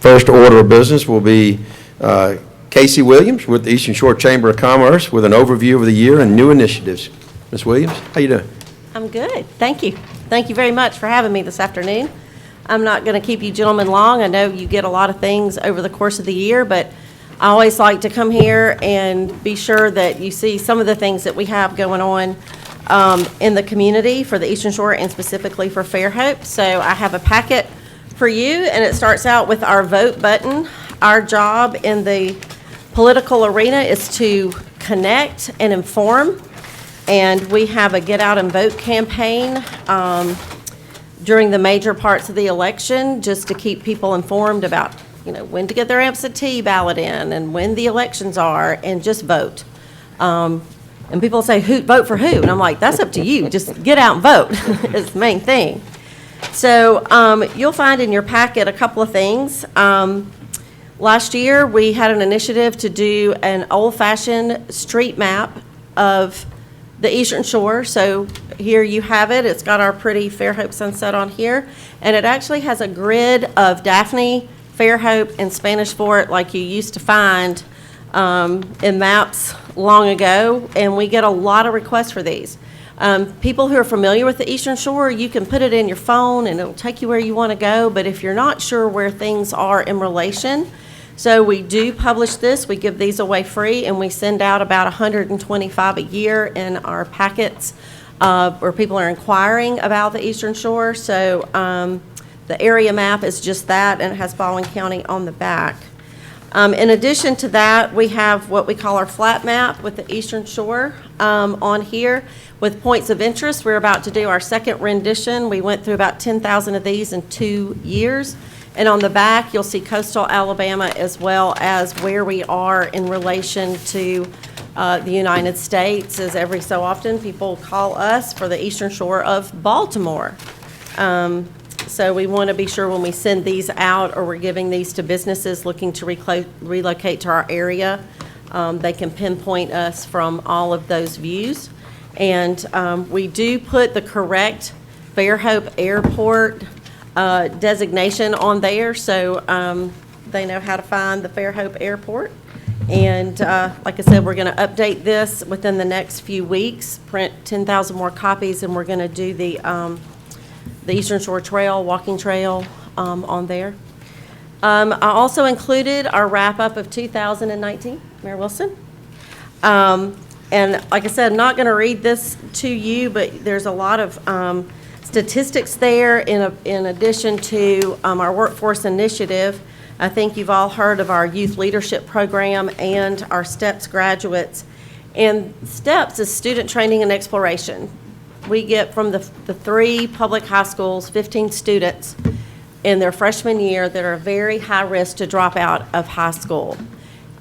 first order of business will be Casey Williams with the Eastern Shore Chamber of Commerce with an overview of the year and new initiatives. Ms. Williams, how you doing? I'm good. Thank you. Thank you very much for having me this afternoon. I'm not going to keep you gentlemen long. I know you get a lot of things over the course of the year, but I always like to come here and be sure that you see some of the things that we have going on in the community for the Eastern Shore and specifically for Fairhope. So I have a packet for you, and it starts out with our vote button. Our job in the political arena is to connect and inform, and we have a Get Out and Vote campaign during the major parts of the election, just to keep people informed about, you know, when to get their absentee ballot in and when the elections are, and just vote. And people say, vote for who? And I'm like, that's up to you. Just get out and vote is the main thing. So you'll find in your packet a couple of things. Last year, we had an initiative to do an old-fashioned street map of the Eastern Shore. So here you have it. It's got our pretty Fairhope sunset on here. And it actually has a grid of Daphne, Fairhope, and Spanish Fort like you used to find in maps long ago. And we get a lot of requests for these. People who are familiar with the Eastern Shore, you can put it in your phone and it'll take you where you want to go. But if you're not sure where things are in relation, so we do publish this. We give these away free, and we send out about 125 a year in our packets where people are inquiring about the Eastern Shore. So the area map is just that, and it has Baldwin County on the back. In addition to that, we have what we call our flat map with the Eastern Shore on here with points of interest. We're about to do our second rendition. We went through about 10,000 of these in 2 years. And on the back, you'll see coastal Alabama as well as where we are in relation to the United States, as every so often people call us for the Eastern Shore of Baltimore. So we want to be sure when we send these out or we're giving these to businesses looking to relocate to our area, they can pinpoint us from all of those views. And we do put the correct Fairhope Airport designation on there, so they know how to find the Fairhope Airport. And like I said, we're going to update this within the next few weeks, print 10,000 more copies, and we're going to do the Eastern Shore Trail, walking trail on there. I also included our wrap-up of 2019, Mayor Wilson. And like I said, I'm not going to read this to you, but there's a lot of statistics there in addition to our workforce initiative. I think you've all heard of our youth leadership program and our STEPS graduates. And STEPS is student training and exploration. We get from the 3 public high schools 15 students in their freshman year that are very high risk to drop out of high school.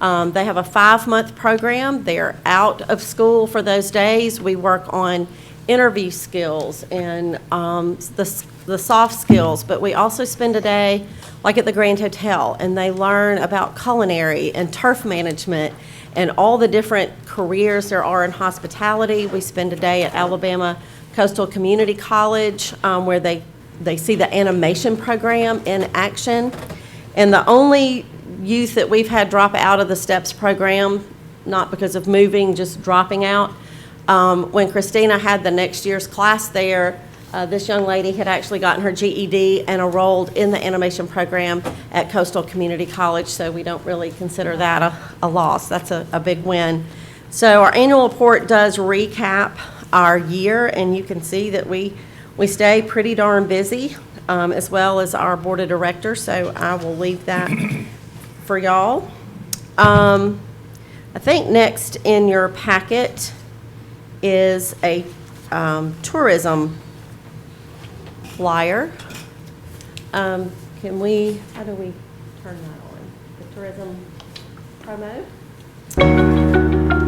They have a 5-month program. They're out of school for those days. We work on interview skills and the soft skills, but we also spend a day like at the Grand Hotel, and they learn about culinary and turf management and all the different careers there are in hospitality. We spend a day at Alabama Coastal Community College where they see the animation program in action. And the only youth that we've had drop out of the STEPS program, not because of moving, just dropping out, when Christina had the next year's class there, this young lady had actually gotten her GED and enrolled in the animation program at Coastal Community College, so we don't really consider that a loss. That's a big win. So our annual report does recap our year, and you can see that we stay pretty darn busy, as well as our board of directors, so I will leave that for y'all. I think next in your packet is a tourism flyer. How do we turn that on? The tourism promo?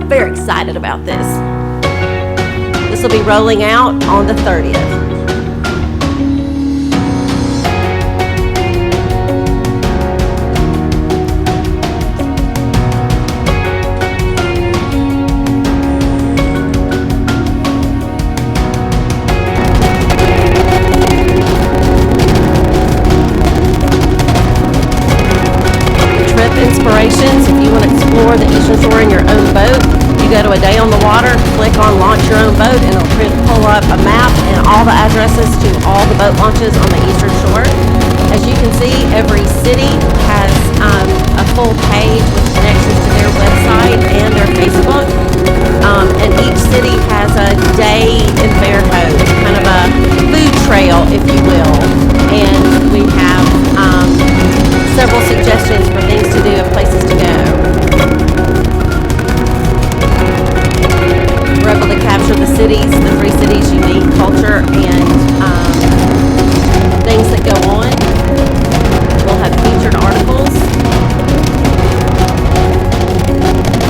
Very excited about this. This will be rolling out on the 30th. boat launches on the Eastern Shore. As you can see, every city has a full page with connections to their website and their Facebook. And each city has a day in Fairhope, kind of a food trail, if you will. And we have several suggestions for things to do and places to go. We're able to capture the cities, the three cities' unique culture and things that go on. We'll have featured articles.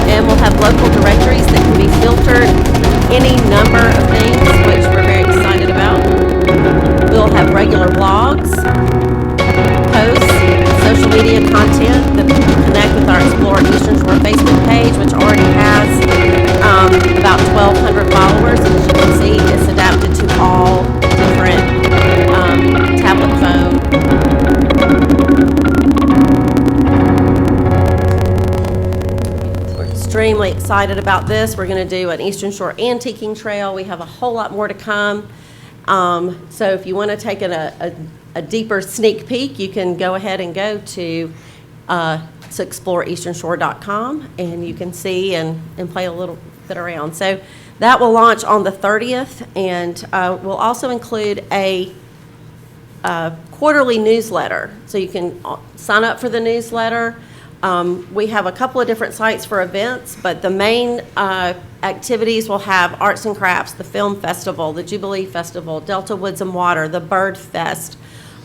And we'll have local directories that can be filtered, any number of things, which we're very excited about. We'll have regular blogs, posts, social media content that connect with our Explore Eastern Shore Facebook page, which already has about 1,200 followers. And as you can see, it's adapted to all different tablet phone. Extremely excited about this. We're going to do an Eastern Shore antiquing trail. We have a whole lot more to come. So if you want to take a deeper sneak peek, you can go ahead and go to exploreeasternshore.com and you can see and play a little bit around. So that will launch on the 30th, and we'll also include a quarterly newsletter. So you can sign up for the newsletter. We have a couple of different sites for events, but the main activities will have arts and crafts, the film festival, the Jubilee Festival, Delta Woods and Water, the Bird Fest,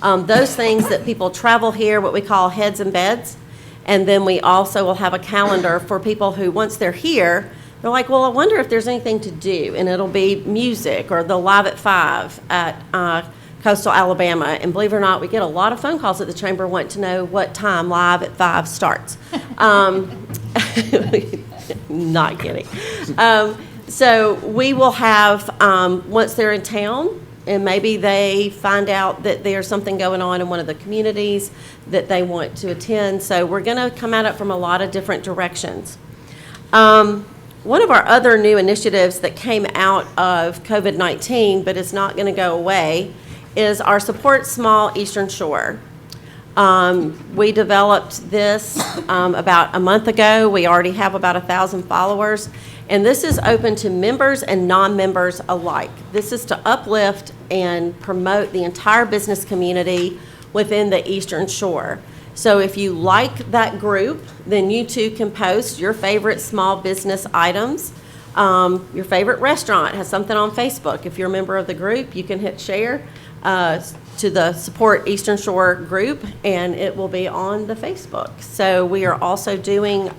those things that people travel here, what we call heads and beds. And then we also will have a calendar for people who, once they're here, they're like, well, I wonder if there's anything to do. And it'll be music or the Live at 5 at Coastal Alabama. And believe it or not, we get a lot of phone calls at the Chamber wanting to know what time Live at 5 starts. Not kidding. So we will have, once they're in town, and maybe they find out that there's something going on in one of the communities that they want to attend. So we're going to come at it from a lot of different directions. One of our other new initiatives that came out of COVID-19, but is not going to go away, is our Support Small Eastern Shore. We developed this about a month ago. We already have about 1,000 followers. And this is open to members and non-members alike. This is to uplift and promote the entire business community within the Eastern Shore. So if you like that group, then you too can post your favorite small business items. Your favorite restaurant has something on Facebook. If you're a member of the group, you can hit share to the Support Eastern Shore group, and it will be on the Facebook. So we are also doing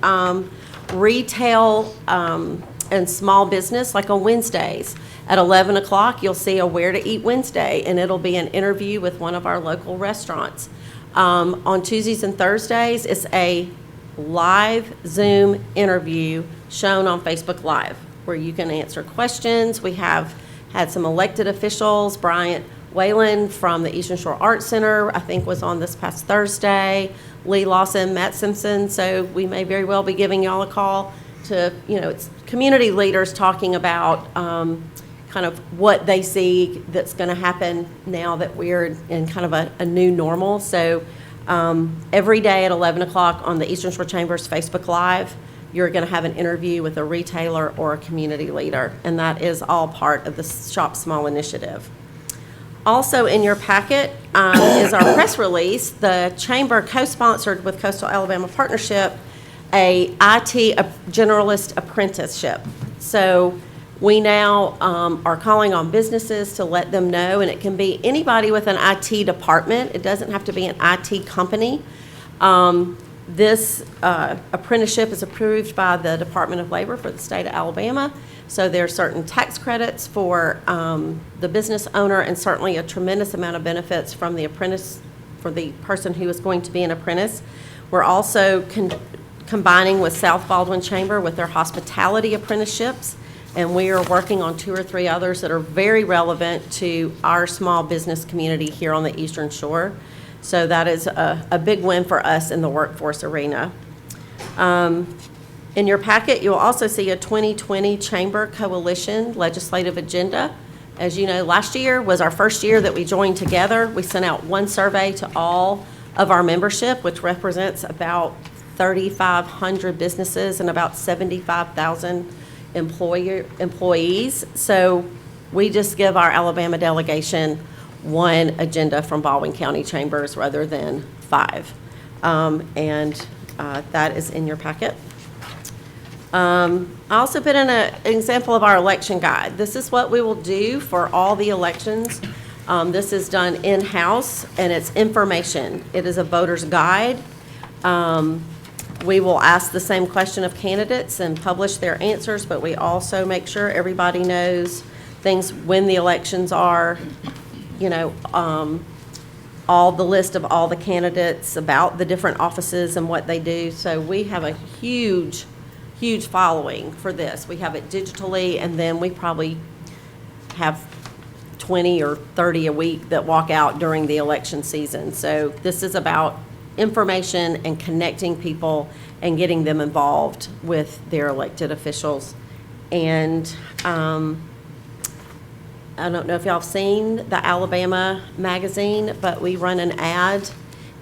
retail and small business, like on Wednesdays. At 11 o'clock, you'll see a Where to Eat Wednesday, and it'll be an interview with one of our local restaurants. On Tuesdays and Thursdays, it's a live Zoom interview shown on Facebook Live, where you can answer questions. We have had some elected officials. Bryant Whalen from the Eastern Shore Arts Center, I think, was on this past Thursday. Lee Lawson, Matt Simpson, so we may very well be giving y'all a call to, it's community leaders talking about kind of what they see that's going to happen now that we're in kind of a new normal. So every day at 11 o'clock on the Eastern Shore Chamber's Facebook Live, you're going to have an interview with a retailer or a community leader, and that is all part of the Shop Small initiative. Also in your packet is our press release. The Chamber co-sponsored with Coastal Alabama Partnership a IT generalist apprenticeship. So we now are calling on businesses to let them know, and it can be anybody with an IT department. It doesn't have to be an IT company. This apprenticeship is approved by the Department of Labor for the state of Alabama. So there are certain tax credits for the business owner, and certainly a tremendous amount of benefits from the apprentice, for the person who is going to be an apprentice. We're also combining with South Baldwin Chamber with their hospitality apprenticeships, and we are working on 2 or 3 others that are very relevant to our small business community here on the Eastern Shore. So that is a big win for us in the workforce arena. In your packet, you'll also see a 2020 Chamber Coalition legislative agenda As you know, last year was our first year that we joined together. We sent out one survey to all of our membership, which represents about 3,500 businesses and about 75,000 employees. So we just give our Alabama delegation one agenda from Baldwin County Chambers rather than 5. That is in your packet. I also put in an example of our election guide. This is what we will do for all the elections. This is done in-house, and it's information. It is a voter's guide. We will ask the same question of candidates and publish their answers, but we also make sure everybody knows things when the elections are, all the list of all the candidates, about the different offices and what they do. So we have a huge following for this. We have it digitally, and then we probably have 20 or 30 a week that walk out during the election season. So this is about information and connecting people and getting them involved with their elected officials. And I don't know if y'all have seen the Alabama magazine, but we run an ad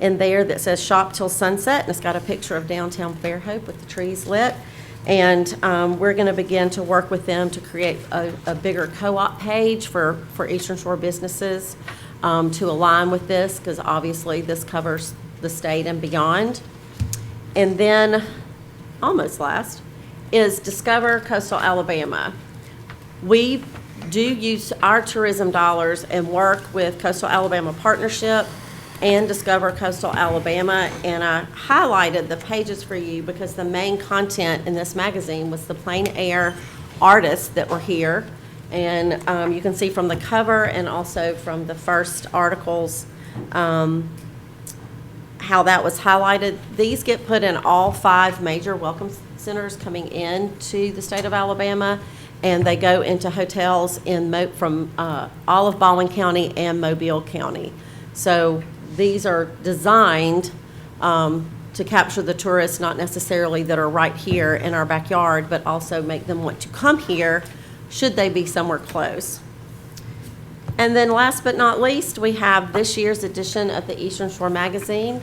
in there that says "Shop Till Sunset," and it's got a picture of downtown Fairhope with the trees lit. And we're going to begin to work with them to create a bigger co-op page for Eastern Shore businesses to align with this, because obviously this covers the state and beyond. And then, almost last, is Discover Coastal Alabama. We do use our tourism dollars and work with Coastal Alabama Partnership and Discover Coastal Alabama, and I highlighted the pages for you because the main content in this magazine was the plein air artists that were here, and you can see from the cover and also from the first articles how that was highlighted. These get put in all 5 major welcome centers coming in to the state of Alabama, and they go into hotels from all of Baldwin County and Mobile County. So these are designed to capture the tourists, not necessarily that are right here in our backyard, but also make them want to come here should they be somewhere close. And then last but not least, we have this year's edition of the Eastern Shore magazine.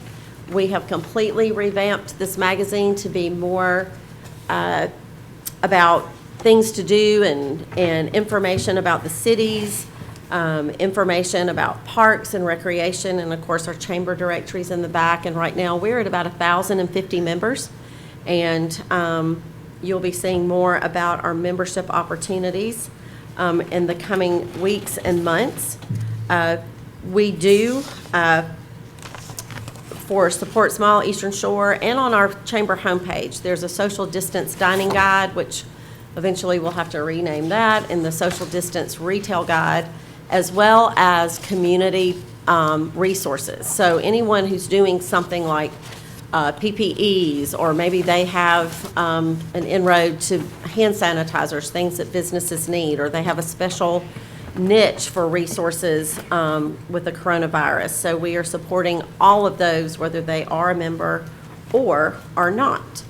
We have completely revamped this magazine to be more about things to do and information about the cities, information about parks and recreation, and of course our chamber directories in the back. And right now we're at about 1,050 members, and you'll be seeing more about our membership opportunities in the coming weeks and months. We do, for Support Small Eastern Shore, and on our chamber homepage, there's a social distance dining guide, which eventually we'll have to rename that, and the social distance retail guide, as well as community resources. So anyone who's doing something like PPEs, or maybe they have an inroad to hand sanitizers, things that businesses need, or they have a special niche for resources with the coronavirus. So we are supporting all of those, whether they are a member or are not.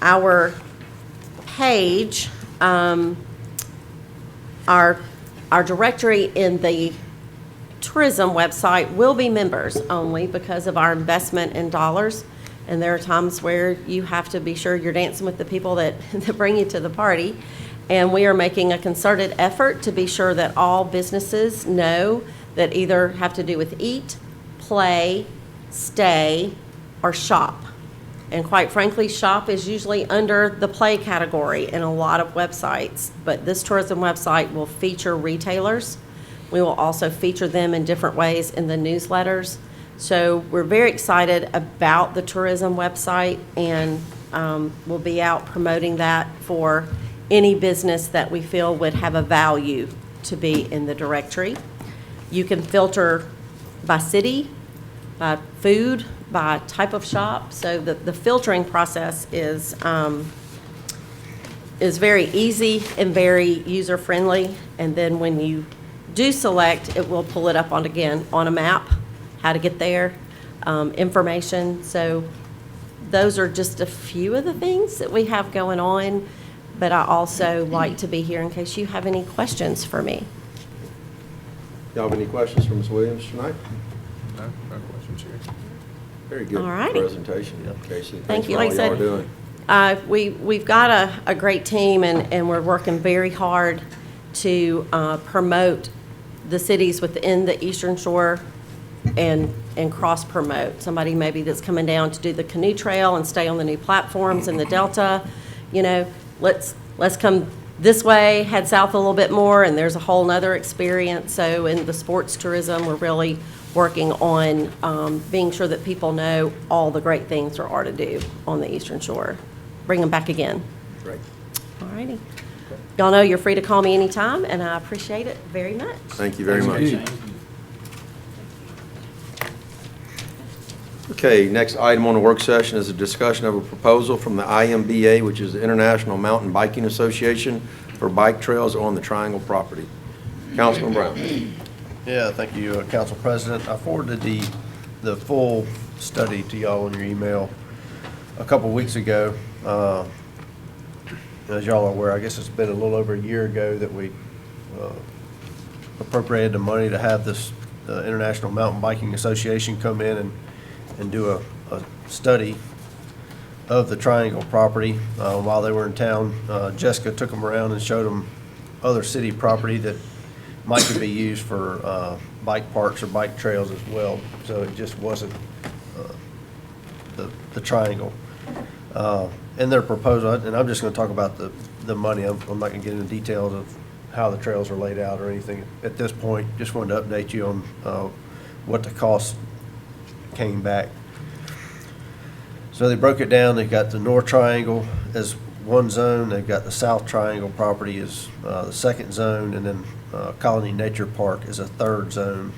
Our page, our directory in the tourism website will be members only because of our investment in dollars. And there are times where you have to be sure you're dancing with the people that bring you to the party. And we are making a concerted effort to be sure that all businesses know that either have to do with eat, play, stay, or shop. And quite frankly, shop is usually under the play category in a lot of websites. But this tourism website will feature retailers. We will also feature them in different ways in the newsletters. So we're very excited about the tourism website, and we'll be out promoting that for any business that we feel would have a value to be in the directory. You can filter by city, by food, by type of shop. So the filtering process is very easy and very user-friendly. And then when you do select, it will pull it up on a map, how to get there, information. So those are just a few of the things that we have going on. But I also like to be here in case you have any questions for me. Y'all have any questions for Ms. Williams tonight? No questions here. Very good All righty. presentation, Casey. Thank you. Thanks for all Like I y'all are said, doing. we've got a great team, and we're working very hard to promote the cities within the Eastern Shore and cross-promote. Somebody maybe that's coming down to do the canoe trail and stay on the new platforms in the Delta, let's come this way, head south a little bit more, and there's a whole nother experience. So in the sports tourism, we're really working on being sure that people know all the great things there are to do on the Eastern Shore. Bring them back again. Great. All righty. Y'all know you're free to call me anytime, and I appreciate it very much. Thank you very much. Okay, next item on the work session is a discussion of a proposal from the IMBA, which is the International Mountain Biking Association, for bike trails on the Triangle property. Councilman Brown. Yeah, thank you, Council President. I forwarded the full study to y'all in your email a couple weeks ago. As y'all are aware, I guess it's been a little over a year ago that we appropriated the money to have this International Mountain Biking Association come in and do a study of the Triangle property while they were in town. Jessica took them around and showed them other city property that might could be used for bike parks or bike trails as well. So it just wasn't the Triangle. In their proposal, and I'm just going to talk about the money. I'm not going to get into details of how the trails are laid out or anything at this point. Just wanted to update you on what the cost came back. So they broke it down. They've got the North Triangle as one zone. They've got the South Triangle property as the second zone, and then Colony Nature Park is a third zone.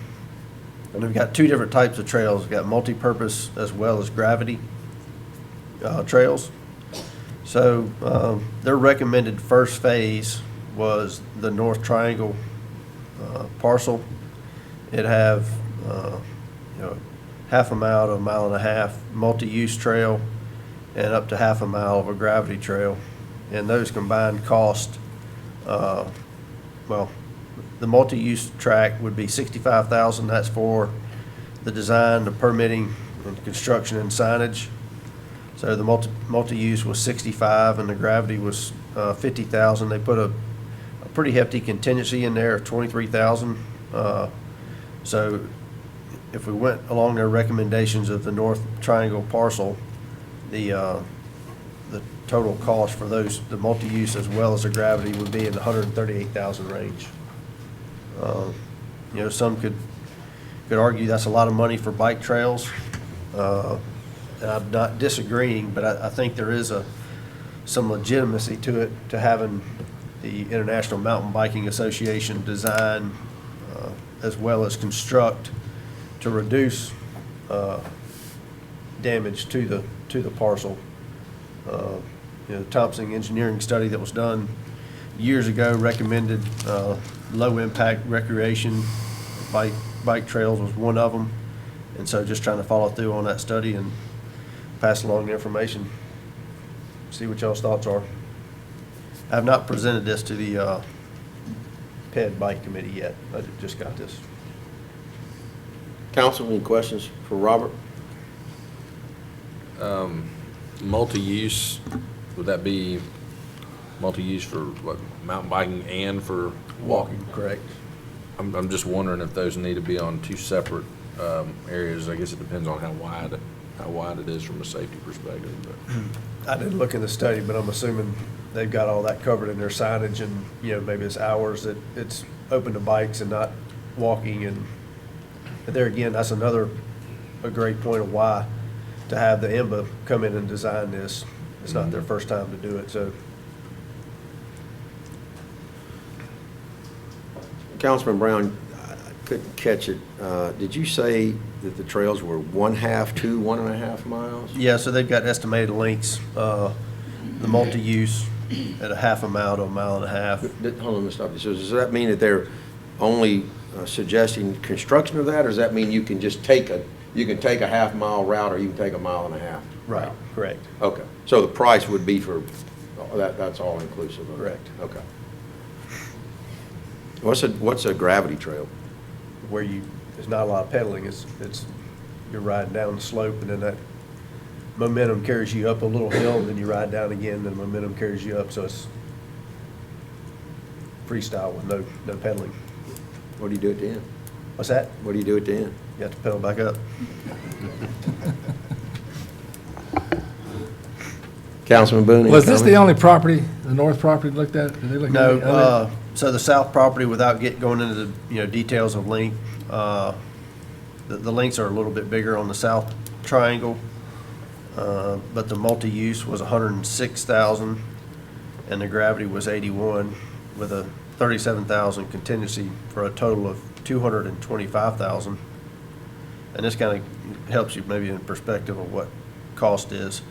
And we've got two different types of trails. We've got multi-purpose as well as gravity trails. So their recommended first phase was the North Triangle parcel. It'd have half a mile to a mile and a half multi-use trail and up to half a mile of a gravity trail. And those combined cost, the multi-use track would be $65,000. That's for the design, the permitting, and construction and signage. So the multi-use was $65,000 and the gravity was $50,000. They put a pretty hefty contingency in there of $23,000. So if we went along their recommendations of the North Triangle parcel, the total cost for those, the multi-use as well as the gravity, would be in the $138,000 range. Some could argue that's a lot of money for bike trails. And I'm not disagreeing, but I think there is some legitimacy to it, to having the International Mountain Biking Association design as well as construct to reduce damage to the parcel. The Thompson engineering study that was done years ago recommended low impact recreation. Bike trails was one of them, and so just trying to follow through on that study and pass along the information, see what y'all's thoughts are. I have not presented this to the PED Bike Committee yet. I just got this. Council, any questions for Robert? Multi-use, would that be multi-use for what, mountain biking and for walking? Correct. I'm just wondering if those need to be on two separate areas. I guess it depends on how wide it is from a safety perspective. But I didn't look in the study, but I'm assuming they've got all that covered in their signage, and maybe it's hours that it's open to bikes and not walking. And there again, that's a great point of why to have the IMBA come in and design this. It's not their first time to do it, so. Councilman Brown, I couldn't catch it. Did you say that the trails were 1/2 to 1.5 miles? Yeah, so they've got estimated lengths, the multi-use at a half a mile to a mile and a half. Hold on, Mr. Stop. So does that mean that they're only suggesting construction of that, or does that mean you can just take a half mile route, or you can take a 1.5 miles? Right, correct. Okay, so the price would be for, that's all inclusive of it? Correct. Okay. What's a gravity trail? where there's not a lot of pedaling. You're riding down the slope, and then that momentum carries you up a little hill, and then you ride down again, and the momentum carries you up, so it's freestyle with no pedaling. What do you do at the end? What's that? What do you do at the end? You have to pedal back up. Councilman Boone, any Was this the comment? only property, the north property looked at? Did they look at any No, other? so the south property, without going into the, details of length, the lengths are a little bit bigger on the south triangle, but the multi-use was 106,000, and the gravity was 81, with a 37,000 contingency for a total of 225,000. And this kind of helps you maybe in perspective of what cost is.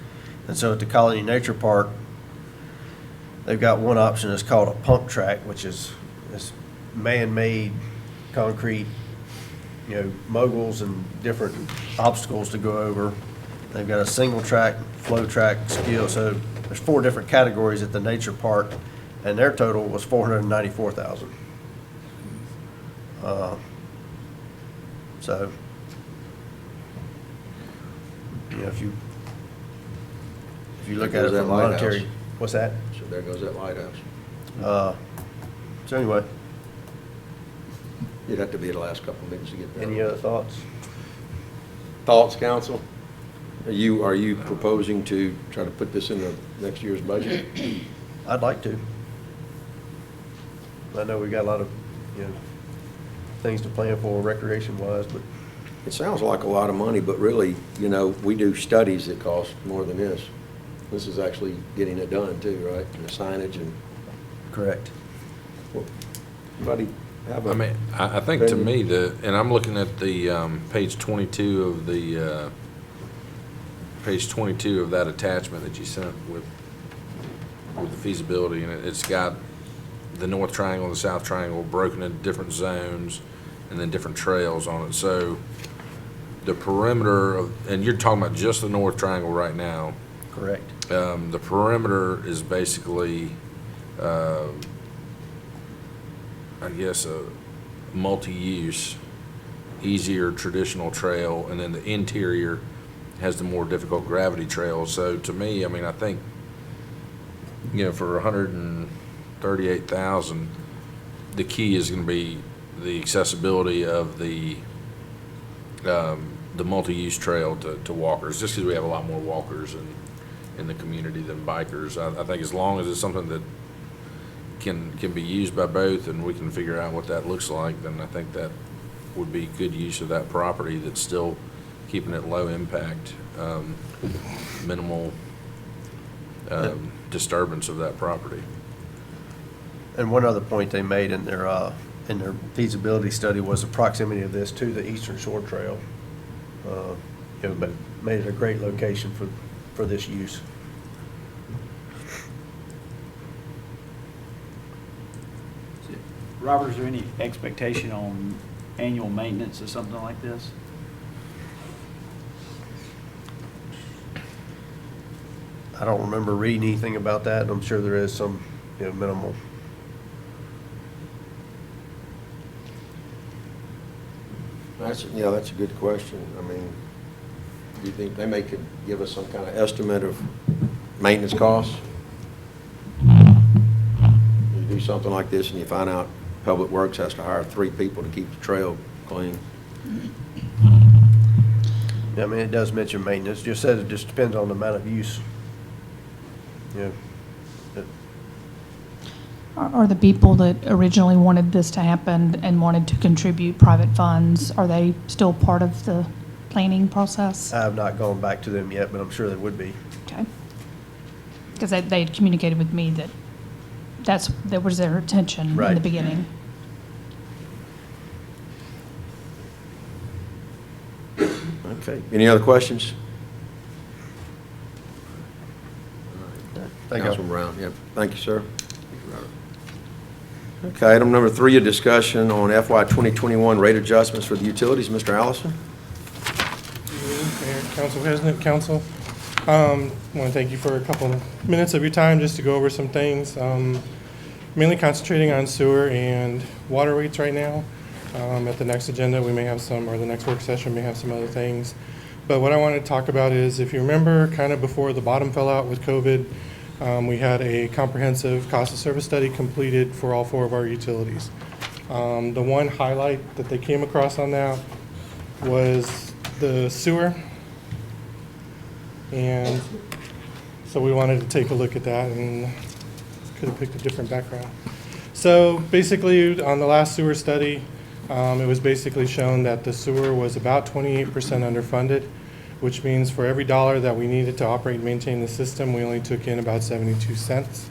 And so at the Colony Nature Park, they've got one option that's called a pump track, which is man-made concrete, moguls and different obstacles to go over. They've got a single track, flow track, skill. So there's 4 different categories at the nature park, and their total was 494,000. So, if you look at it There's that from monetary, lighthouse. what's that? So there goes that lighthouse. So anyway, You'd have to be at the last couple of minutes to get there. any other thoughts? Thoughts, council? Are you proposing to try to put this in the next year's budget? I'd like to. I know we got a lot of, things to plan for recreation-wise, but It sounds like a lot of money, but really, we do studies that cost more than this. This is actually getting it done too, right? And the signage and, correct. anybody have a? I mean, I think to me, and I'm looking at the page 22 of that attachment that you sent with the feasibility, and it's got the north triangle and the south triangle broken into different zones and then different trails on it. So the perimeter and you're talking about just the north triangle right now. Correct. The perimeter is basically, I guess, a multi-use, easier traditional trail, and then the interior has the more difficult gravity trail. So to me, I mean, I think, for 138,000, the key is going to be the accessibility of the multi-use trail to walkers, just because we have a lot more walkers in the community than bikers. I think as long as it's something that can be used by both and we can figure out what that looks like, then I think that would be good use of that property that's still keeping it low impact, minimal disturbance of that property. And one other point they made in their feasibility study was the proximity of this to the Eastern Shore Trail. But made it a great location for this use. Robert, is there any expectation on annual maintenance of something like this? I don't remember reading anything about that, and I'm sure there is some, minimal. That's a good question. I mean, do you think they could give us some kind of estimate of maintenance costs? You do something like this and you find out Public Works has to hire 3 people to keep the trail clean. I mean, it does mention maintenance, just says it just depends on the amount of use. Are the people that originally wanted this to happen and wanted to contribute private funds, are they still part of the planning process? I have not gone back to them yet, but I'm sure they would be. Okay. Because they had communicated with me that that was their intention in Right. the beginning. Okay. Any other questions? Thank you. Councilman Brown, yeah, thank you, sir. Okay, item number 3, a discussion on FY 2021 rate adjustments for the utilities. Mr. Allison? Mayor, Council President, Council. I want to thank you for a couple of minutes of your time just to go over some things. Mainly concentrating on sewer and water rates right now. At the next agenda, we may have some, or the next work session may have some other things. But what I want to talk about is, if you remember, kind of before the bottom fell out with COVID, we had a comprehensive cost of service study completed for all 4 of our utilities. The one highlight that they came across on that was the sewer. And so we wanted to take a look at that, and could have picked a different background. So basically, on the last sewer study, it was basically shown that the sewer was about 28% underfunded, which means for every dollar that we needed to operate and maintain the system, we only took in about 72 cents.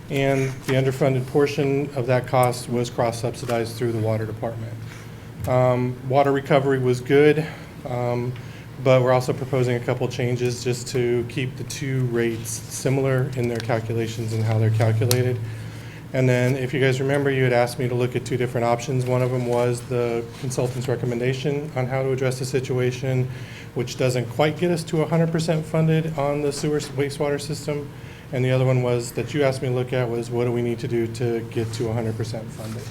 And the underfunded portion of that cost was cross-subsidized through the water department. Water recovery was good, but we're also proposing a couple changes just to keep the 2 rates similar in their calculations and how they're calculated. And then, if you guys remember, you had asked me to look at 2 different options. One of them was the consultant's recommendation on how to address the situation, which doesn't quite get us to 100% funded on the sewer wastewater system. And the other one was, that you asked me to look at, was what do we need to do to get to 100% funded?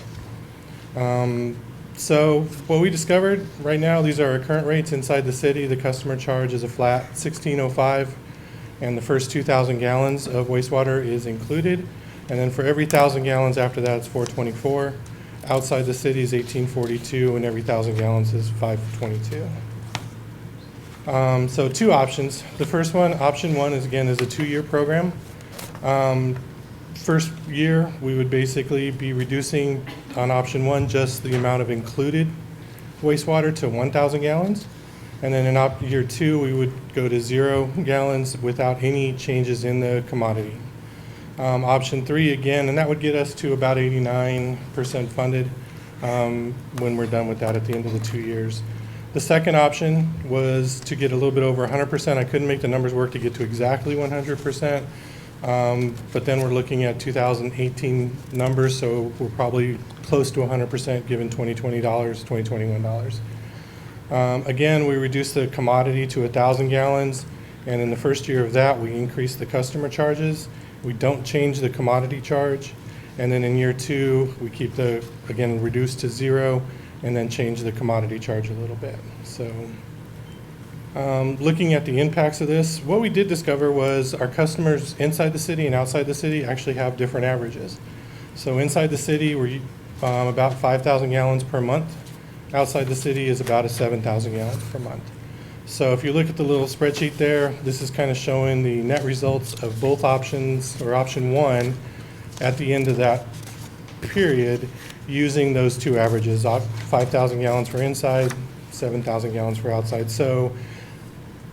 So what we discovered right now, these are our current rates inside the city. The customer charge is a flat $16.05, and the first 2,000 gallons of wastewater is included. And then for every 1,000 gallons after that, it's $4.24. Outside the city is $18.42, and every 1,000 gallons is $5.22. So 2 options. The first one, option 1, is a 2-year program. First year, we would basically be reducing on option 1 just the amount of included wastewater to 1,000 gallons. And then in year 2, we would go to 0 gallons without any changes in the commodity. Option 3 again, and that would get us to about 89% funded when we're done with that at the end of the 2 years. The second option was to get a little bit over 100%. I couldn't make the numbers work to get to exactly 100%, but then we're looking at 2018 numbers, so we're probably close to 100% given $2020, $2021. Again, we reduced the commodity to 1,000 gallons, and in the first year of that, we increased the customer charges. We don't change the commodity charge, and then in year 2, we keep the, again, reduced to 0, and then change the commodity charge a little bit. So looking at the impacts of this, what we did discover was our customers inside the city and outside the city actually have different averages. So inside the city, we're about 5,000 gallons per month. Outside the city is about 7,000 gallons per month. So if you look at the little spreadsheet there, this is kind of showing the net results of both options, or option 1, at the end of that period, using those 2 averages, 5,000 gallons for inside, 7,000 gallons for outside. So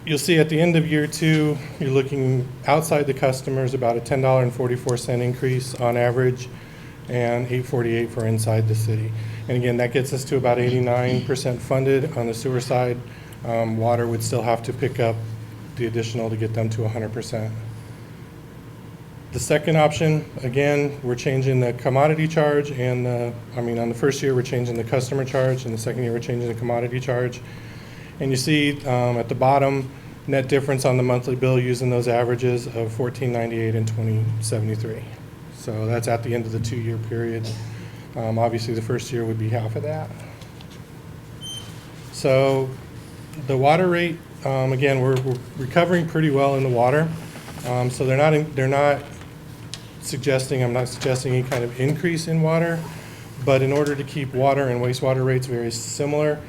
you'll see at the end of year 2, you're looking outside the customers about a $10.44 increase on average, and $8.48 for inside the city. And again, that gets us to about 89% funded on the sewer side. Water would still have to pick up the additional to get them to 100%. The second option, again, we're changing the commodity charge, and on the first year, we're changing the customer charge, and the second year, we're changing the commodity charge. And you see at the bottom, net difference on the monthly bill using those averages of $14.98 and $20.73. So that's at the end of the 2-year period. Obviously, the first year would be half of that. So the water rate, again, we're recovering pretty well in the water. So they're not suggesting, I'm not suggesting any kind of increase in water, but in order to keep water and wastewater rates very similar,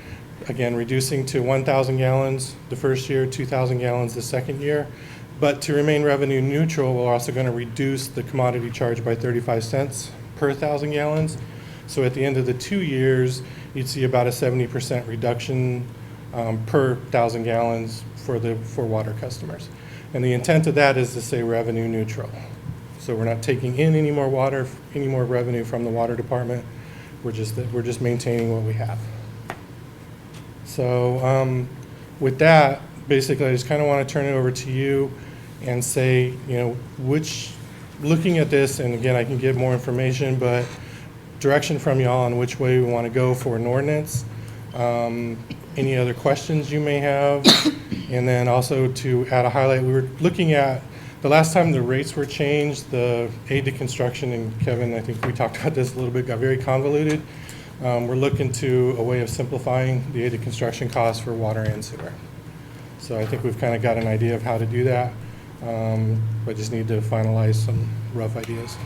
again, reducing to 1,000 gallons the first year, 2,000 gallons the second year. But to remain revenue neutral, we're also going to reduce the commodity charge by 35 cents per 1,000 gallons. So at the end of the 2 years, you'd see about a 70% reduction per 1,000 gallons for water customers. And the intent of that is to say revenue neutral. So we're not taking in any more water, any more revenue from the water department. We're just maintaining what we have. So with that, basically, I just kind of want to turn it over to you and say, looking at this, and again, I can give more information, but direction from y'all on which way we want to go for an ordinance. Any other questions you may have? And then also to add a highlight, we were looking at the last time the rates were changed, the aid to construction, and Kevin, I think we talked about this a little bit, got very convoluted. we're looking to a way of simplifying the aided construction costs for water and sewer. So I think we've kind of got an idea of how to do that, but just need to finalize some rough ideas.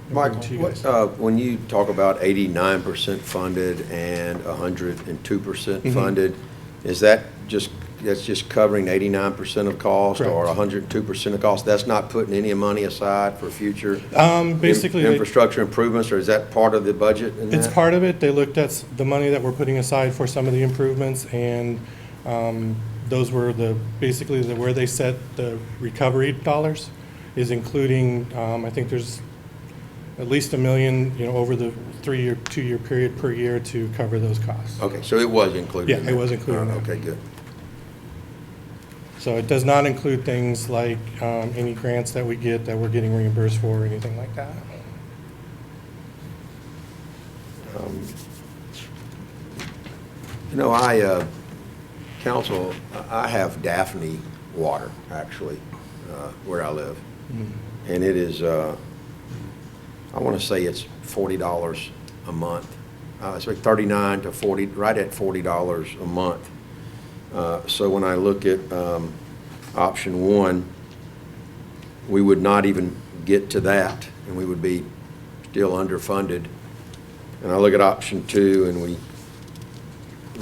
Michael, To you guys. when you talk about 89% funded and 102% funded, is that that's just covering 89% of cost or Correct. 102% of cost? That's not putting any money aside for future Basically, infrastructure improvements, or is that part of the budget in it's that? part of it. They looked at the money that we're putting aside for some of the improvements, and those were basically where they set the recovery dollars is including, I think there's at least $1 million, over the 2-year period per year to cover those costs. Okay, so it was included? Yeah, in it that. was included in that. Okay, good. So it does not include things like any grants that we get that we're getting reimbursed for or anything like that. Council, I have Daphne water, actually, where I live. And it is, I want to say it's $40 a month. It's like 39 to 40, right at $40 a month. So when I look at option one, we would not even get to that, and we would be still underfunded. And I look at option two, and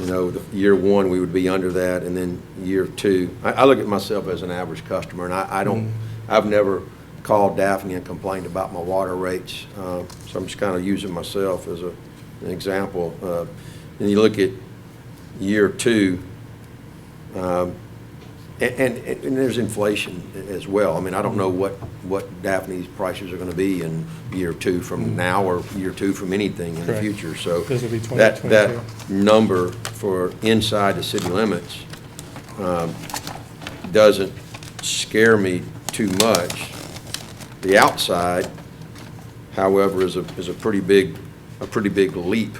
the year one, we would be under that, and then year two, I look at myself as an average customer, and I've never called Daphne and complained about my water rates, so I'm just kind of using myself as an example. And you look at year two, and there's inflation as well. I mean, I don't know what Daphne's prices are going to be in year two from now or year two from anything in the Correct. future. So This will be that 2022. number for inside the city limits doesn't scare me too much. The outside, however, is a pretty big leap.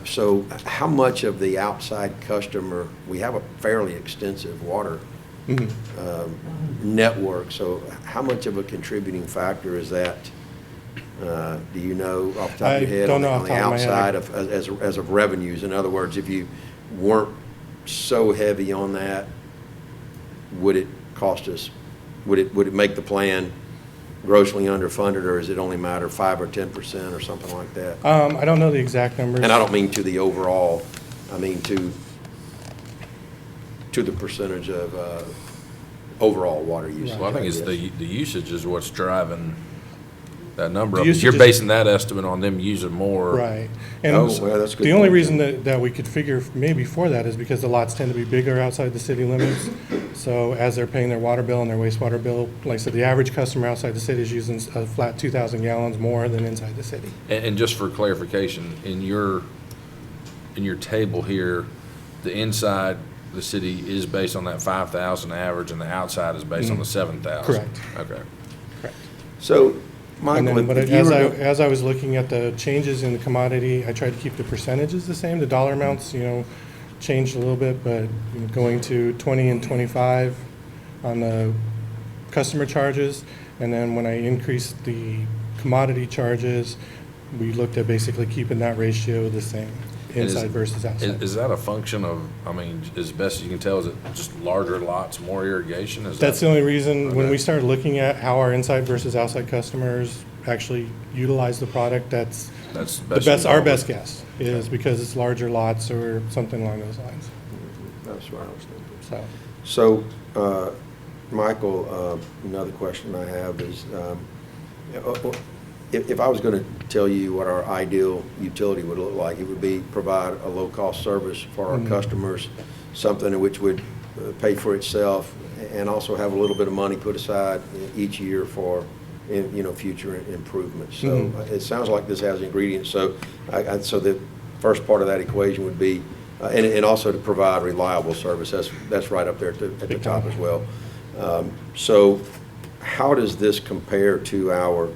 So how much of the outside customer, we have a fairly extensive water network, so how much of a contributing factor is that? Do you know off the top of your I head don't know on off the the top of my head. outside as of revenues? In other words, if you weren't so heavy on that, would it cost us, would it make the plan grossly underfunded, or is it only matter 5 or 10% or something like that? I don't know the exact numbers. And I don't mean to the overall, I mean to the percentage of overall water usage. Well, I think it's guess. the usage is what's driving that number The up. usage You're is- basing that estimate on them using more. Right. And Oh, well, that's a good the only point. reason that we could figure maybe for that is because the lots tend to be bigger outside the city limits. So as they're paying their water bill and their wastewater bill, like I said, the average customer outside the city is using a flat 2,000 gallons more than inside the city. And just for clarification, in your table here, the inside the city is based on that 5,000 average, and the outside is based on the 7,000. Correct. Okay. Correct. So, And Michael, then, but if you as were to- as I was looking at the changes in the commodity, I tried to keep the percentages the same. The dollar amounts, changed a little bit, but going to 20 and 25 on the customer charges. And then when I increased the commodity charges, we looked at basically keeping that ratio the same, And is- inside versus outside. Is that a function of, as best as you can tell, is it just larger lots, more irrigation? Is That's that- the only reason, when Okay. we started looking at how our inside versus outside customers actually utilize the product, that's That's our best guess, is because it's larger lots or something along those lines, That's what I was thinking. so. So, Michael, another question I have is, if I was going to tell you what our ideal utility would look like, it would be provide a low-cost service for our customers, something which would pay for itself, and also have a little bit of money put aside each year for, future improvements. So it sounds like this has ingredients. So, so the first part of that equation would be, and also to provide reliable service. That's right up there at the top as well. So, how does this compare to our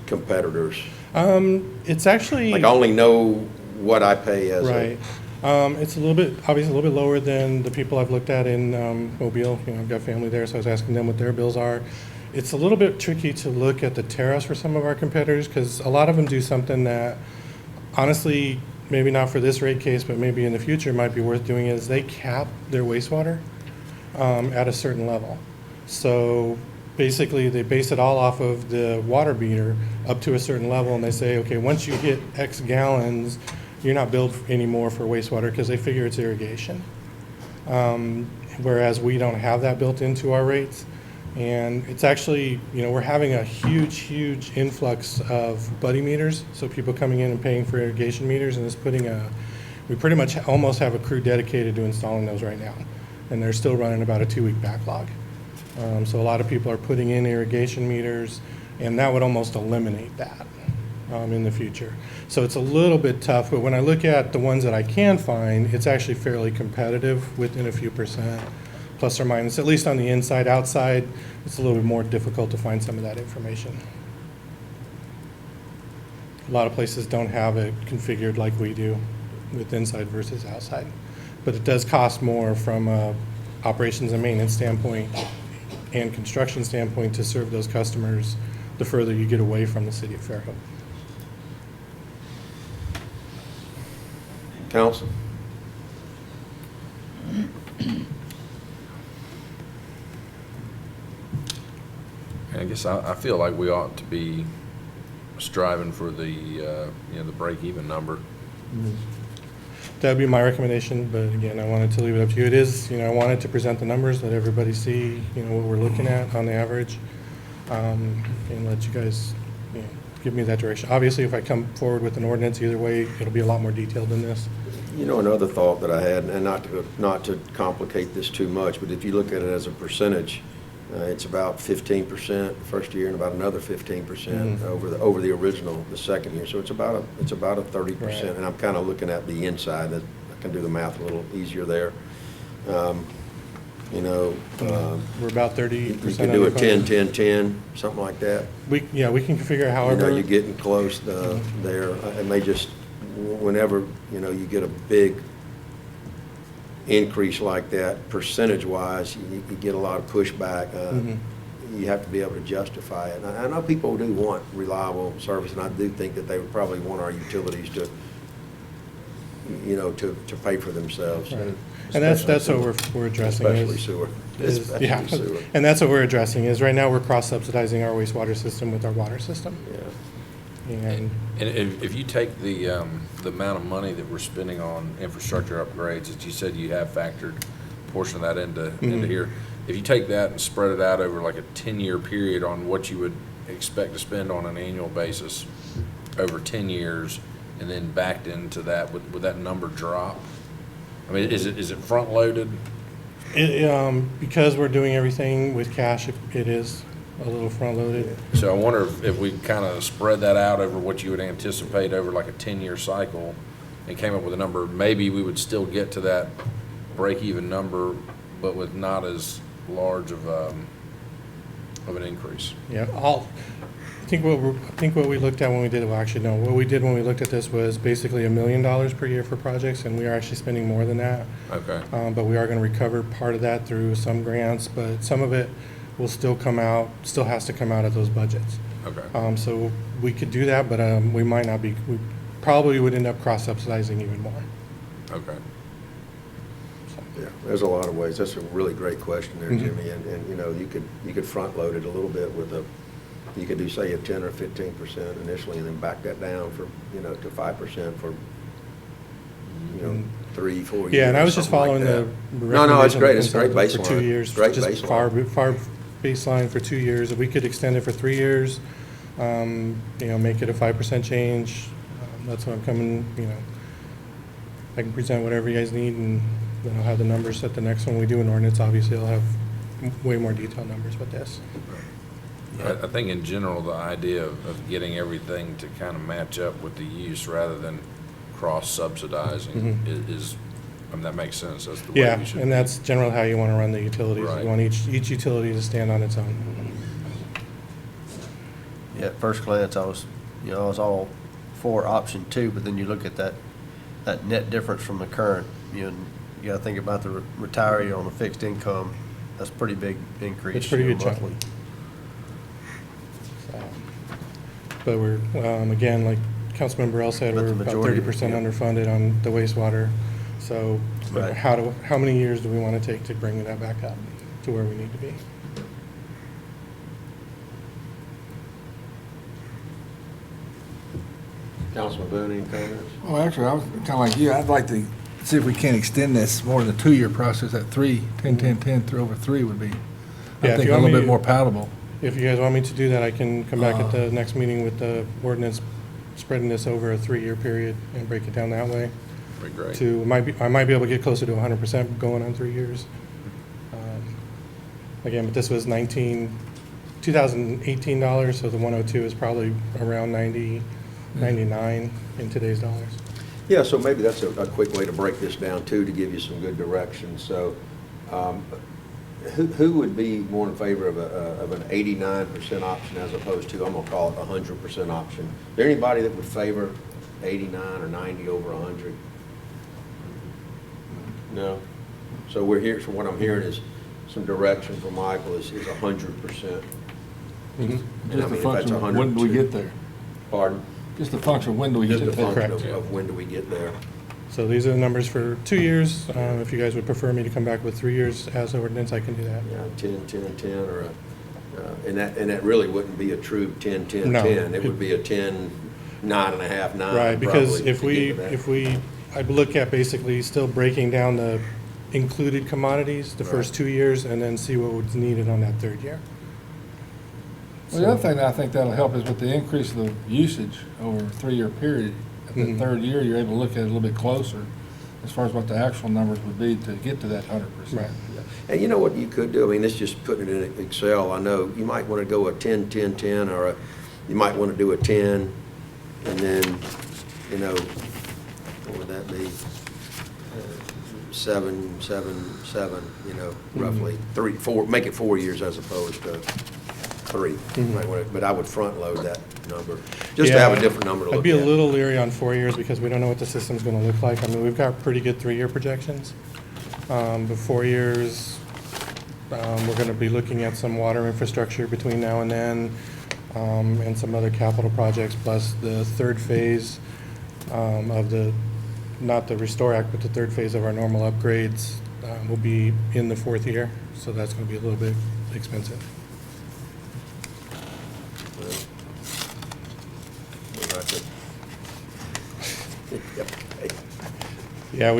competitors? It's actually. Like, I only know what I pay as Right. It's obviously a little bit lower than the people I've looked at in Mobile. I've got family there, so I was asking them what their bills are. It's a little bit tricky to look at the tariffs for some of our competitors, because a lot of them do something that honestly, maybe not for this rate case, but maybe in the future, it might be worth doing is they cap their wastewater at a certain level. So basically, they base it all off of the water meter up to a certain level, and they say, okay, once you hit X gallons, you're not billed anymore for wastewater because they figure it's irrigation. Whereas we don't have that built into our rates. And it's actually, we're having a huge influx of buddy meters. So people coming in and paying for irrigation meters, and it's we pretty much almost have a crew dedicated to installing those right now. And they're still running about a 2-week backlog. So a lot of people are putting in irrigation meters, and that would almost eliminate that in the future. So it's a little bit tough, but when I look at the ones that I can find, it's actually fairly competitive within a few percent, plus or minus, at least on the inside. Outside, it's a little bit more difficult to find some of that information. A lot of places don't have it configured like we do with inside versus outside. But it does cost more from a operations and maintenance standpoint and construction standpoint to serve those customers the further you get away from the city of Fairhope. Council? I guess I feel like we ought to be striving for the the break-even number. That would be my recommendation, but again, I wanted to leave it up to you. It is, I wanted to present the numbers, let everybody see, what we're looking at on the average, and let you guys, give me that direction. Obviously, if I come forward with an ordinance, either way, it'll be a lot more detailed than this. Another thought that I had, and not to complicate this too much, but if you look at it as a percentage, it's about 15% the first year and about another 15% over the original the second year. So it's about a 30%. Right. And I'm kind of looking at the inside. That I can do the math a little easier there. We're about 30%. You can do a 10-10-10, something like that. We can configure it however. You're getting close there. It may just, whenever, you get a big increase like that, percentage-wise, you get a lot of pushback. You have to be able to justify it. And I know people do want reliable service, and I do think that they would probably want our utilities to pay for themselves. Right. And that's what we're addressing. Especially sewer. Especially sewer. And that's what we're addressing, is right now we're cross-subsidizing our wastewater system with our water system. Yeah. And if you take the amount of money that we're spending on infrastructure upgrades, that you said you have factored a portion of that into here, if you take that and spread it out over like a 10-year period on what you would expect to spend on an annual basis over 10 years, and then backed into that, would that number drop? I mean, is it front loaded? because we're doing everything with cash, it is a little front loaded. So I wonder if we kind of spread that out over what you would anticipate over like a 10-year cycle and came up with a number, maybe we would still get to that break-even number, but with not as large of an increase. Yeah, I think what we looked at when we did it, well, actually, no, what we did when we looked at this was basically $1 million per year for projects, and we are actually spending more than that. Okay. But we are going to recover part of that through some grants, but some of it will still has to come out of those budgets. Okay. So we could do that, but we might not be, we probably would end up cross-subsidizing even more. Okay. Yeah, there's a lot of ways. That's a really great question there, Jimmy. And you could front load it a little bit with you could do, say, a 10 or 15% initially, and then back that down to 5% for 3-4 years. Yeah, and I was just following the No, it's great. It's a great recommendation baseline. for 2 years. Great just baseline. far baseline for 2 years. If we could extend it for 3 years, make it a 5% change. That's what I'm coming. I can present whatever you guys need, and then I'll have the numbers at the next one we do an ordinance. Obviously, I'll have way more detailed numbers with this. I think in general, the idea of getting everything to kind of match up with the use rather than cross-subsidizing is, that makes sense. That's the way Yeah, we should. and that's generally how you want to run the utilities. Right. You want each utility to stand on its own. Yeah, at first glance, I was all for option 2, but then you look at that net difference from the current, you got to think about the retiree on a fixed income. That's a pretty big increase. It's a pretty good chunk. monthly. But we're, again, like Councilmember El said, But we're the about majority, 30% yeah. underfunded on the wastewater. So Right. how many years do we want to take to bring that back up to where we need to be? Councilman Boone, any comments? Well, actually, I was kind of like you. I'd like to see if we can extend this more than a 2-year process. That 10 through over 3 would be, Yeah, I if think, you a want little me- bit more palatable. If you guys want me to do that, I can come back at the next meeting with the ordinance, spreading this over a 3-year period and break it down that way. Be great. I might be able to get closer to 100% going on 3 years. Again, but this was 2018 dollars, so the 102 is probably around 90, 99 in today's dollars. Yeah, so maybe that's a quick way to break this down too, to give you some good direction. So, who would be more in favor of an 89% option as opposed to, I'm gonna call it a 100% option? Is there anybody that would favor 89 or 90 over 100? No? So we're here, so what I'm hearing is some direction from Michael is 100%. And I Just mean, a if that's function of when do we get there? Pardon? Just a function of when do we Just get a there? function Correct. of when do we get there? So these are the numbers for 2 years. If you guys would prefer me to come back with 3 years as ordinance, I can do that. Yeah, 10, 10, 10, or and that really wouldn't be a true 10, 10, No. 10. It would be a 10, 9.5, 9. Right, because probably, to get to that. I'd look at basically still breaking down the included commodities the first 2 years and then see what was needed on that 3rd year. Well, the other thing that I think that'll help is with the increase of the usage over a 3-year period. At the Mhm. 3rd year, you're able to look at it a little bit closer as far as what the actual numbers would be to get to that 100%. Right. And you know what you could do? I mean, it's just putting it in Excel. I know you might want to go a 10, 10, 10, or you might want to do a 10, and then, you know, what would that be? 7, 7, 7, you know, roughly. 3, 4, make it 4 years as opposed to 3. You might wanna- But I would front load that number, just to have a Yeah, different number to look at. I'd be a little leery on 4 years because we don't know what the system's gonna look like. I mean, we've got pretty good 3-year projections. But 4 years, we're gonna be looking at some water infrastructure between now and then, and some other capital projects, plus the 3rd phase of the, not the Restore Act, but the 3rd phase of our normal upgrades will be in the 4th year, so that's gonna be a little bit expensive. Yeah,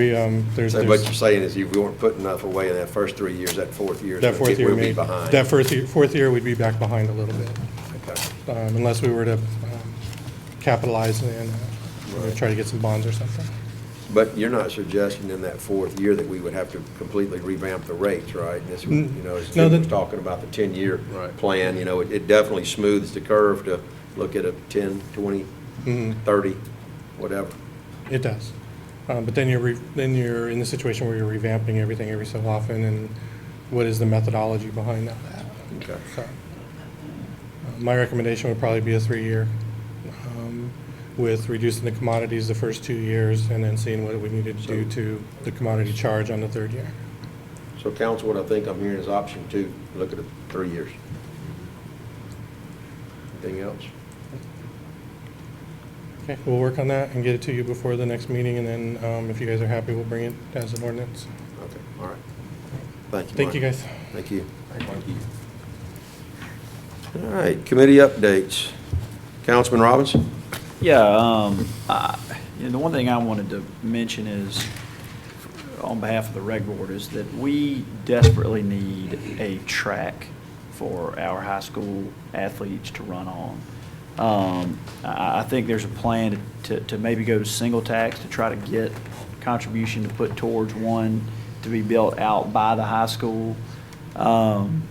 there's. So what you're saying is if we weren't putting enough away in that first 3 years, that 4th year, That 4th year, we'll be maybe, behind. that 4th year, we'd be back behind a little bit, Okay. unless we were to capitalize and try to get some bonds or something. But you're not suggesting in that 4th year that we would have to completely revamp the rates, right? This, would, you know, as No, Jim was talking about the 10-year Right. plan, you know, it definitely smooths the curve to look at a 10, 20, Mhm. 30, whatever. It does. But then you're in the situation where you're revamping everything every so often, and what is the methodology behind that? Okay. So, my recommendation would probably be a 3-year, with reducing the commodities the first 2 years, and then seeing what we needed to do to the commodity charge on the 3rd year. So council, what I think I'm hearing is option 2, look at it 3 years. Anything else? Okay, we'll work on that and get it to you before the next meeting, and then if you guys are happy, we'll bring it as an ordinance. Okay, all right. Thank you, Thank you, Mike. guys. Thank you. Thank you. All right, committee updates. Councilman Robinson? Yeah, the one thing I wanted to mention is, on behalf of the reg board, is that we desperately need a track for our high school athletes to run on. I think there's a plan to maybe go to single tax to try to get contribution to put towards one to be built out by the high school. And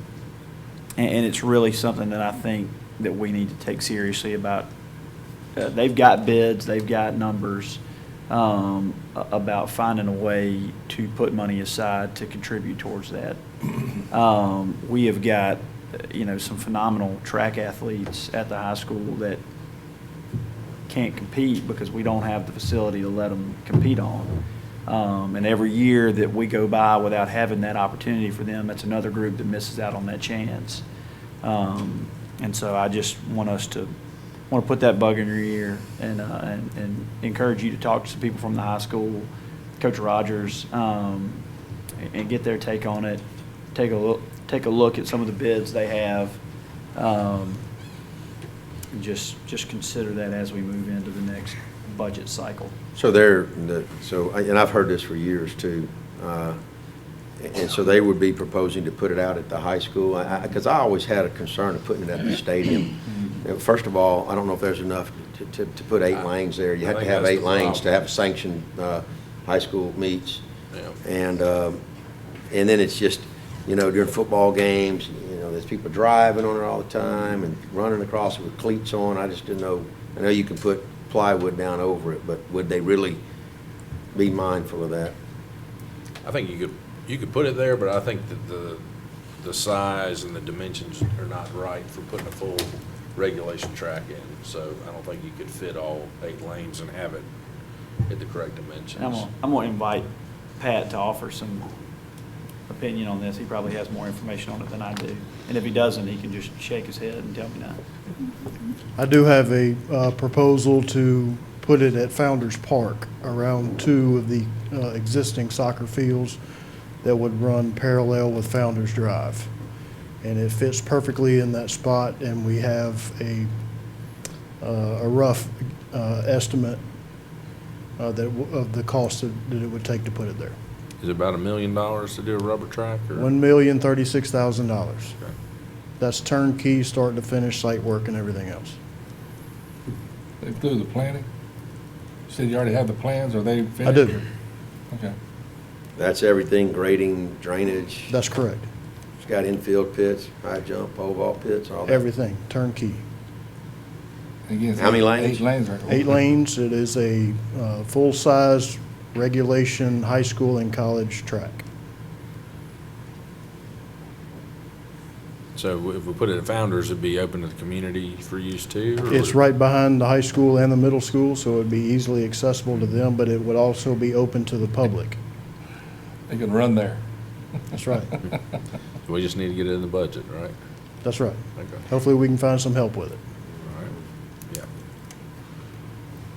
it's really something that I think that we need to take seriously about. They've got bids, they've got numbers about finding a way to put money aside to contribute towards that. We have got, some phenomenal track athletes at the high school that can't compete because we don't have the facility to let them compete on. And every year that we go by without having that opportunity for them, that's another group that misses out on that chance. And so I just want us to want to put that bug in your ear and encourage you to talk to some people from the high school, Coach Rogers, and get their take on it. Take a look at some of the bids they have. And just consider that as we move into the next budget cycle. So and I've heard this for years too. And so they would be proposing to put it out at the high school, because I always had a concern of putting it at the stadium. You know, first of all, I don't know if there's enough to put 8 lanes there. You have to have 8 lanes to have sanctioned high school meets. Yeah. And then it's just, you know, during football games, you know, there's people driving on it all the time and running across it with cleats on. I just didn't know. I know you can put plywood down over it, but would they really be mindful of that? I think you could put it there, but I think that the size and the dimensions are not right for putting a full regulation track in. So I don't think you could fit all 8 lanes and have it at the correct dimensions. I'm going to invite Pat to offer some opinion on this. He probably has more information on it than I do. And if he doesn't, he can just shake his head and tell me no. I do have a proposal to put it at Founders Park around 2 of the existing soccer fields that would run parallel with Founders Drive. And it fits perfectly in that spot, and we have a rough estimate of the cost that it would take to put it there. Is it about $1 million to do a rubber track? Or? $1,036,000. Okay. That's turnkey, start to finish, site work and everything else. They do the planning? You said you already have the plans, or they finished? I do. Okay. That's everything, grading, drainage. That's correct. It's got infield pits, high jump, pole vault pits, all that. Everything, turnkey. Again, it's How many lanes? 8 lanes, right? 8 lanes. It is a full-size regulation high school and college track. So if we put it at Founders, it'd be open to the community for use too? Or It's right behind the high school and the middle school, so it'd be easily accessible to them, but it would also be open to the public. They can run there. That's right. We just need to get it in the budget, right? That's right. Okay. Hopefully, we can find some help with it. All right. Yeah.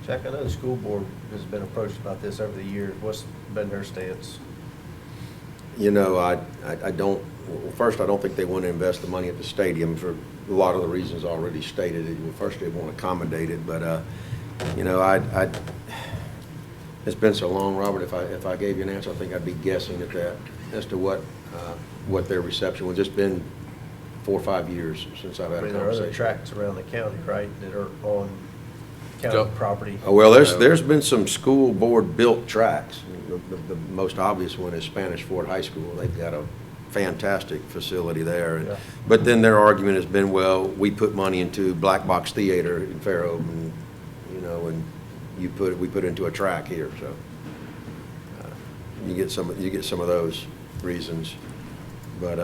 Jack, I know the school board has been approached about this over the years. What's been their stance? You know, I don't, well, first, I don't think they want to invest the money at the stadium for a lot of the reasons already stated. Well, first, they want to accommodate it, but, you know, it's been so long, Robert, if I gave you an answer, I think I'd be guessing at that, as to what their reception was. It's been 4 or 5 years since I've had a There are other conversation. tracks around the county, right, that are on county Go. property? Oh, well, there's been some school board built tracks. The most obvious one is Spanish Fort High School. They've got a fantastic facility there. Yeah. But then their argument has been, well, we put money into Black Box Theater in Fairhope, and, you know, and we put it into a track here, so you get some of those reasons. But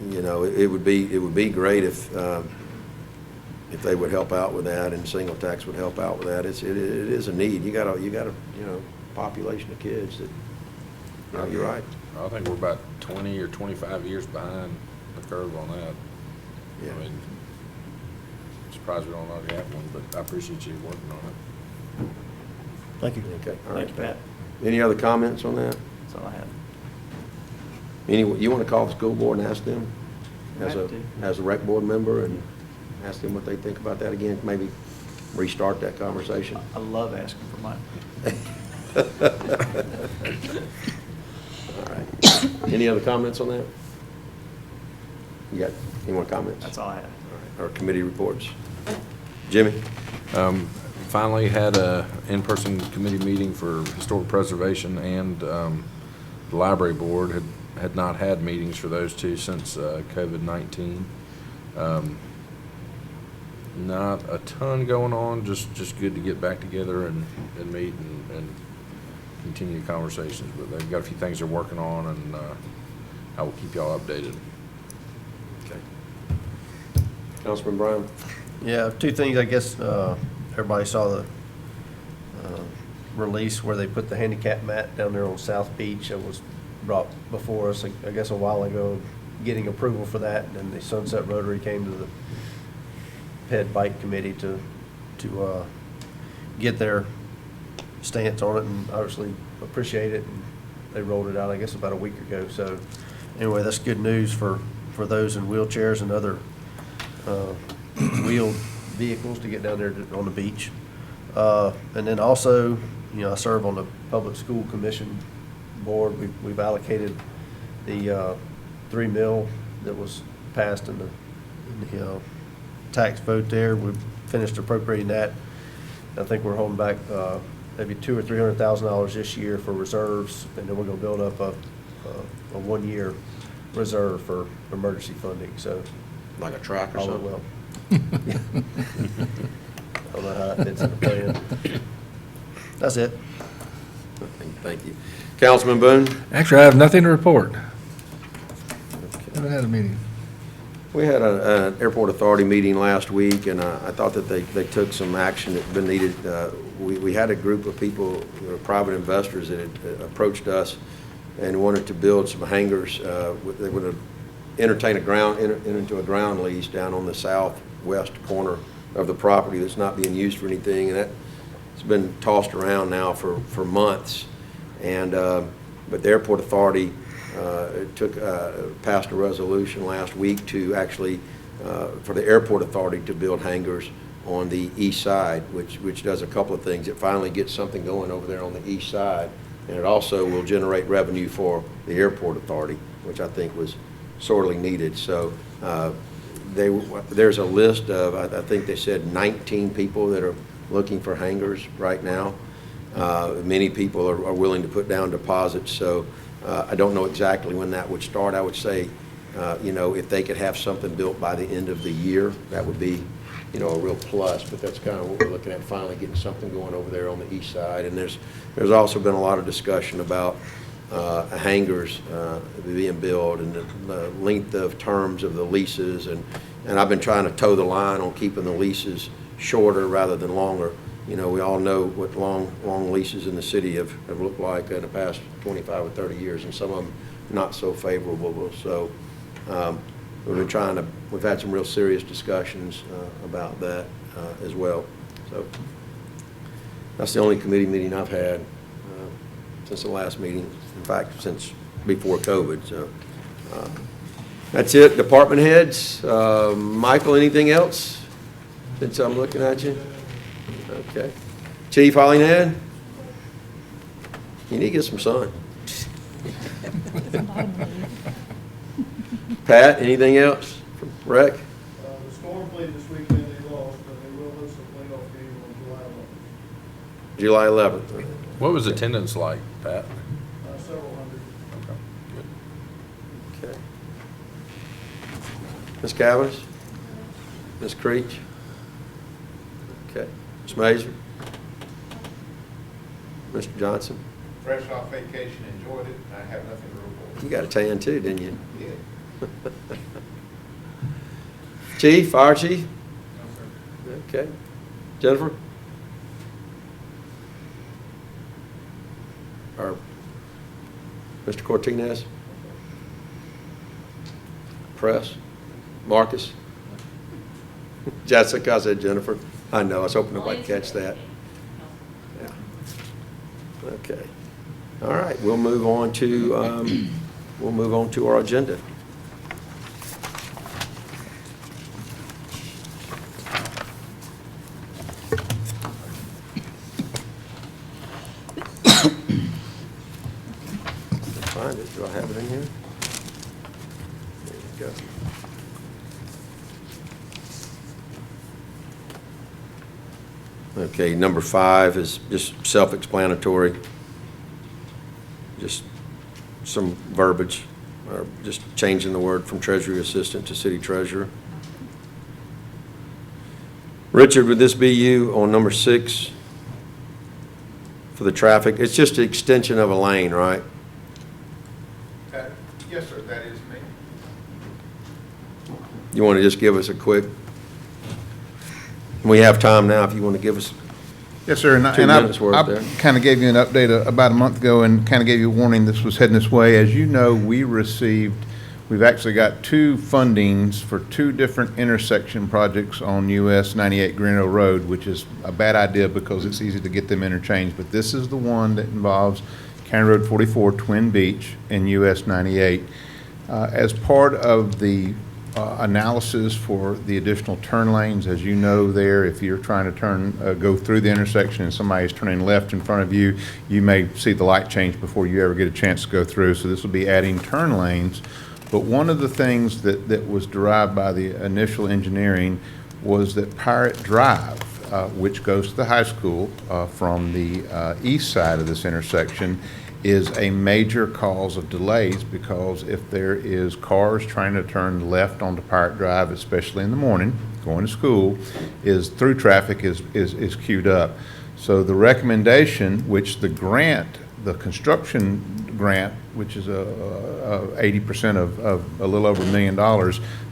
you know, it would be great if they would help out with that, and Single Tax would help out with that. It is a need. You got a you know, population of kids that, you know, you're right. I think we're about 20 or 25 years behind the curve on that. Yeah. I mean, I'm surprised we don't already have one, but I appreciate you working on it. Thank you. Okay, all Thank right. you, Pat. Any other comments on that? That's all I have. You want to call the school board and ask them as Happy a rec board member, and ask them what they think about that again, maybe restart that conversation? I love asking for money. All right. Any other comments on that? You got any more comments? That's all I have. All right. Or committee reports? Jimmy? Finally had a in-person committee meeting for historic preservation, and the library board had not had meetings for those two since COVID-19. Not a ton going on, just good to get back together and meet and continue conversations. But they've got a few things they're working on, and I will keep y'all updated. Okay. Councilman Brown? Yeah, 2 things, I guess, everybody saw the release where they put the handicap mat down there on South Beach. It was brought before us, I guess, a while ago, getting approval for that, and then the Sunset Rotary came to the Ped Bike Committee to to get their stance on it, and obviously appreciate it. And they rolled it out, I guess, about a week ago. So anyway, that's good news for those in wheelchairs and other wheeled vehicles to get down there on the beach. And then also, I serve on the Public School Commission Board. We've allocated the $3 million that was passed in the tax vote there. We've finished appropriating that. I think we're holding back maybe $200,000 or $300,000 this year for reserves, and then we're going to build up a 1-year reserve for emergency funding. So Like a track or all something? well. I don't know how that fits in the plan. That's it. Thank you. Councilman Boone? Actually, I have nothing to report. Haven't had a meeting. We had an airport authority meeting last week, and I thought that they took some action that's been needed. We had a group of people, private investors, that had approached us and wanted to build some hangars. They would enter into a ground lease down on the southwest corner of the property that's not being used for anything, and it's been tossed around now for months. And but the airport authority passed a resolution last week to actually for the airport authority to build hangars on the east side, which does a couple of things. It finally gets something going over there on the east side, and it also will generate revenue for the airport authority, which I think was sorely needed. So there's a list of, I think they said 19 people that are looking for hangars right now. Many people are willing to put down deposits, so I don't know exactly when that would start. I would say, if they could have something built by the end of the year, that would be, a real plus. But that's kind of what we're looking at, finally getting something going over there on the east side. And there's also been a lot of discussion about hangars being built and the length of terms of the leases. And I've been trying to toe the line on keeping the leases shorter rather than longer. We all know what long leases in the city have looked like in the past 25 or 30 years, and some of them not so favorable. So we've had some real serious discussions about that as well. So that's the only committee meeting I've had since the last meeting. In fact, since before COVID. So that's it. Department heads. Michael, anything else? Since I'm looking at you. Okay. Chief Hollinghead? You need to get some sun. Pat, anything else from Rec? The Storm played this weekend, they lost, but they will host a playoff game on July 11th. July 11th. What was attendance like, Pat? Several hundred. Okay. Ms. Cavins? Ms. Creech? Okay. Ms. Major? Mr. Johnson? Fresh off vacation, enjoyed it, I have nothing to report. You got a tan too, didn't you? Yeah. Chief, Fire Chief? Okay. Jennifer? Or Mr. Cortinez? Press? Marcus? Jessica, I said Jennifer. I know, I was hoping nobody would catch that. Yeah. Okay. All right, we'll move on to our agenda. Find it. Do I have it in here? There you go. Okay, number 5 is just self-explanatory. Just some verbiage, or just changing the word from treasury assistant to city treasurer. Richard, would this be you on number 6 for the traffic? It's just an extension of a lane, right? Yes, sir, that is me. You want to just give us a quick, we have time now if you want to give us, Yes, sir, and 2 minutes worth there. I kind of gave you an update about a month ago and kind of gave you a warning this was heading this way. As you know, we we've actually got two fundings for two different intersection projects on US 98 Greenville Road, which is a bad idea because it's easy to get them interchanged. But this is the one that involves County Road 44, Twin Beach, and US 98. As part of the analysis for the additional turn lanes, as you know there, if you're trying to go through the intersection and somebody's turning left in front of you, you may see the light change before you ever get a chance to go through. So this will be adding turn lanes. But one of the things that was derived by the initial engineering was that Pirate Drive, which goes to the high school from the east side of this intersection, is a major cause of delays, because if there is cars trying to turn left onto Pirate Drive, especially in the morning, going to school, through traffic is queued up. So the recommendation, which the grant, the construction grant, which is 80% of a little over $1 million,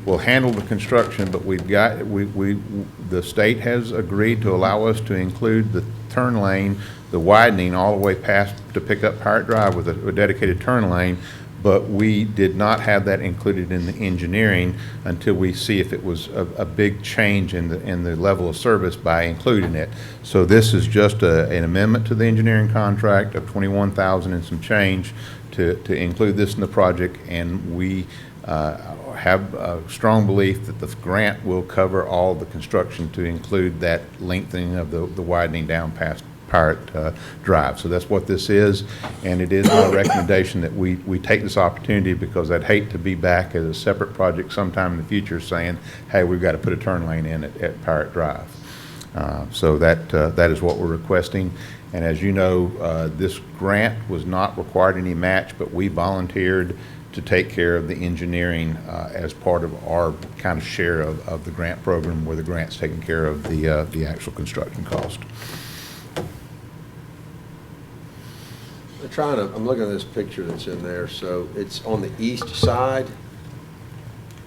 will handle the construction, but the state has agreed to allow us to include the turn lane, the widening all the way past to pick up Pirate Drive with a dedicated turn lane, but we did not have that included in the engineering until we see if it was a big change in the level of service by including it. So this is just an amendment to the engineering contract of $21,000 and some change to include this in the project, and we have a strong belief that the grant will cover all the construction to include that lengthening of the widening down past Pirate Drive. So that's what this is, and it is my recommendation that we take this opportunity, because I'd hate to be back as a separate project sometime in the future saying, hey, we've got to put a turn lane in at Pirate Drive. So that is what we're requesting. And as you know, this grant was not required any match, but we volunteered to take care of the engineering as part of our kind of share of the grant program, where the grant's taking care of the actual construction cost. I'm looking at this picture that's in there, so it's on the east side,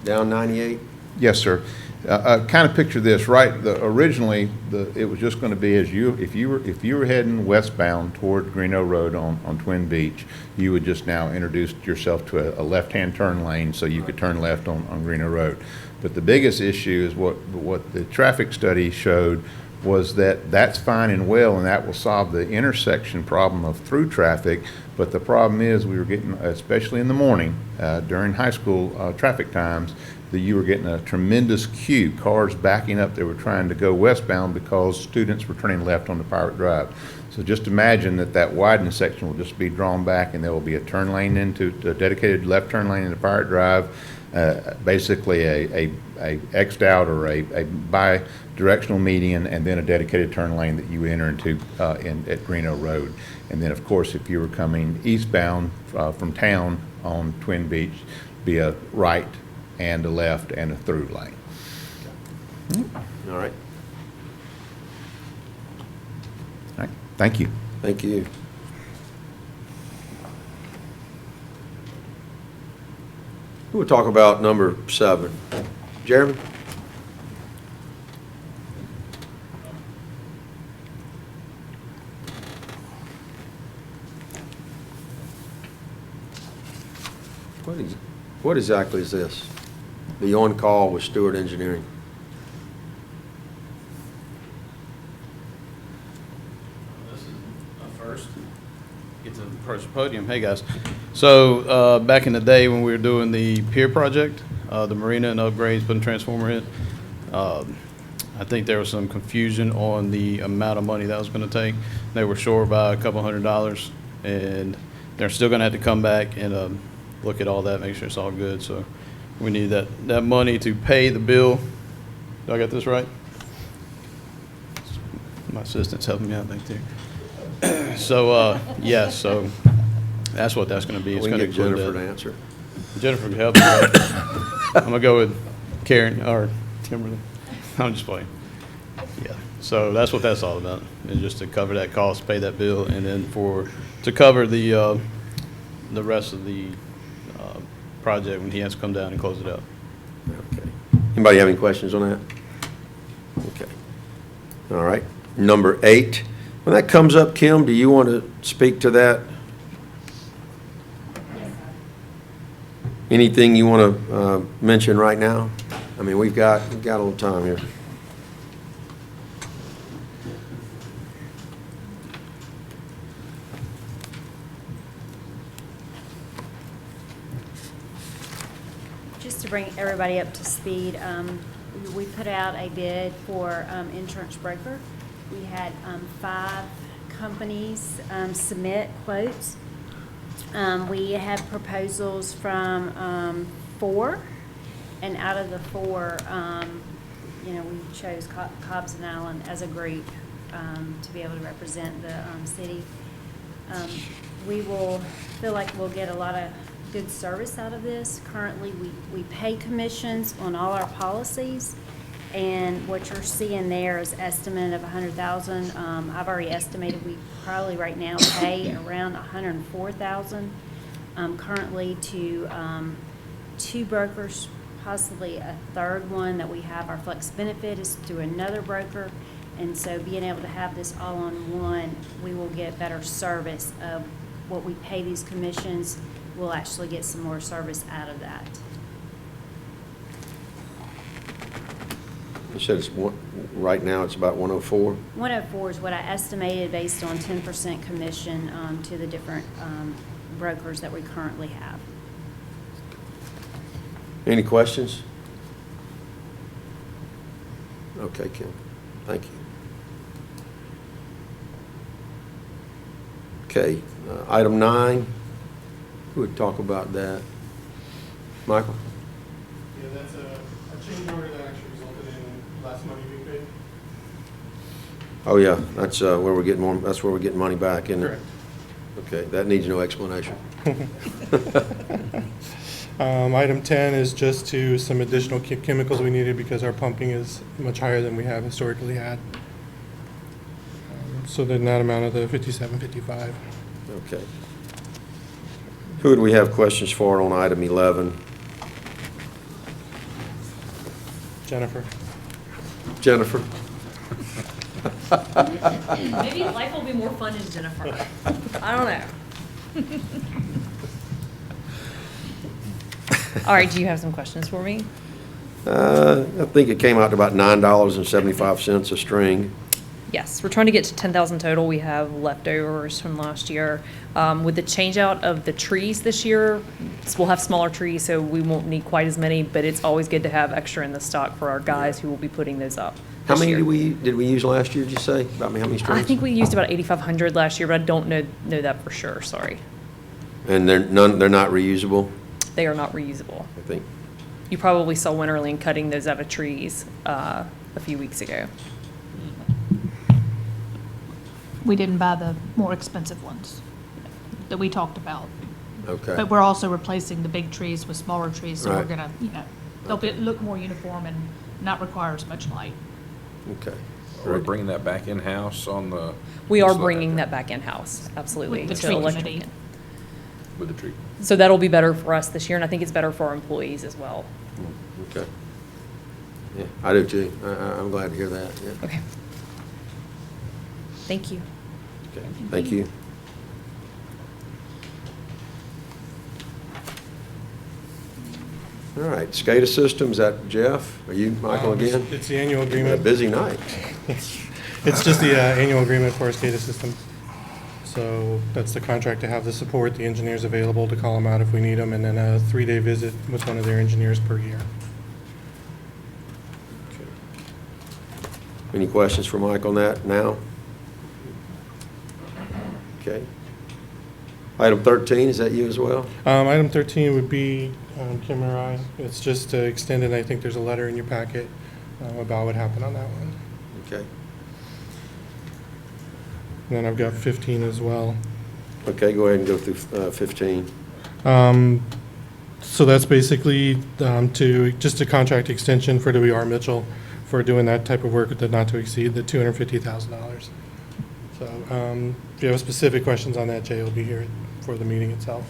down 98? Yes, sir. Kind of picture this, right? Originally, it was just going to be if you were heading westbound toward Greeno Road on Twin Beach, you would just now introduce yourself to a left-hand turn lane so you could turn left on Greeno Road. But the biggest issue is what the traffic study showed was that's fine and well, and that will solve the intersection problem of through traffic. But the problem is we were getting, especially in the morning, during high school traffic times, that you were getting a tremendous queue, cars backing up. They were trying to go westbound because students were turning left on the Pirate Drive. So just imagine that widened section will just be drawn back, and there will be a turn lane into a dedicated left turn lane into Pirate Drive, basically a X'd out or a bi-directional median, and then a dedicated turn lane that you enter into at Greeno Road. And then, of course, if you were coming eastbound from town on Twin Beach, be a right and a left and a through lane. All right. All right. Thank you. Thank you. Who will talk about number 7? Jeremy? What exactly is this? The on-call with Stewart Engineering. This is a first. Get to the first podium. Hey, guys. So back in the day when we were doing the pier project, the marina and upgrades, putting transformer in, I think there was some confusion on the amount of money that was going to take. They were short by a couple $100s, and they're still going to have to come back and look at all that, make sure it's all good. So we need that money to pay the bill. Do I got this right? My assistant's helping me out back there. So, yes, so that's what that's going to be. It's We can going to get include Jennifer that. to answer. Jennifer can help me. I'm going to go with Karen or Kimberly. I'm just playing. Yeah, so that's what that's all about, is just to cover that cost, pay that bill, and then to cover the rest of the project when he has to come down and close it out. Okay. Anybody have any questions on that? Okay. All right. Number 8. When that comes up, Kim, do you want to speak to that? Anything you want to mention right now? I mean, we've got a little time here. Just to bring everybody up to speed, we put out a bid for insurance broker. We had 5 companies submit quotes. We had proposals from 4, and out of the 4, we chose Cobbs and Allen as a group to be able to represent the city. We will feel like we'll get a lot of good service out of this. Currently, we pay commissions on all our policies, and what you're seeing there is estimate of $100,000. I've already estimated we probably right now pay around $104,000 currently to 2 brokers, possibly a third one that we have. Our flex benefit is through another broker, and so being able to have this all on one, we will get better service of what we pay these commissions. We'll actually get some more service out of that. You said right now it's about 104? 104 is what I estimated based on 10% commission to the different brokers that we currently have. Any questions? Okay, Kim. Thank you. Okay, item 9. Who would talk about that? Michael? Yeah, that's a change order that actually resulted in less money being paid. Oh, yeah, that's where we're getting more, that's where we're getting money back, isn't it? Correct. Okay, that needs no explanation. Item 10 is just to some additional chemicals we needed because our pumping is much higher than we have historically had. So the net amount of the 5755. Okay. Who would we have questions for on item 11? Jennifer. Jennifer? Maybe life will be more fun in Jennifer. I don't know. All right, do you have some questions for me? I think it came out to about $9.75 a string. Yes, we're trying to get to 10,000 total. We have leftovers from last year. With the change out of the trees this year, we'll have smaller trees, so we won't need quite as many, but it's always good to have extra in the stock for our guys who will be putting those up. How many year. did we use last year, did you say? About how many strings? I think we used about 8,500 last year, but I don't know that for sure, sorry. And they're not reusable, They are not reusable. I think. You probably saw Winterling cutting those out of trees a few weeks ago. We didn't buy the more expensive ones that we talked about. Okay. But we're also replacing the big trees with smaller trees, so we're Right. gonna, they'll look more uniform and not require as much light. Okay. We're bringing that back in-house on the. We are bringing that back in-house, absolutely. With the to tree electric committee. in. With the tree. So that'll be better for us this year, and I think it's better for our employees as well. Okay. Yeah, I do too. I'm glad to hear that, yeah. Okay. Thank you. Okay, thank you. All right, SCADA system, is that Jeff? Are you Michael again? It's the annual A agreement. busy night. It's just the annual agreement for our SCADA system. So that's the contract to have the support, the engineers available to call them out if we need them, and then a 3-day visit with one of their engineers per year. Any questions for Mike on that now? Okay. Item 13, is that you as well? Item 13 would be Kim or I. It's just extended. I think there's a letter in your packet about what happened on that one. Okay. And then I've got 15 as well. Okay, go ahead and go through 15. So that's basically just a contract extension for W.R. Mitchell for doing that type of work that not to exceed the $250,000. So if you have specific questions on that, Jay will be here for the meeting itself.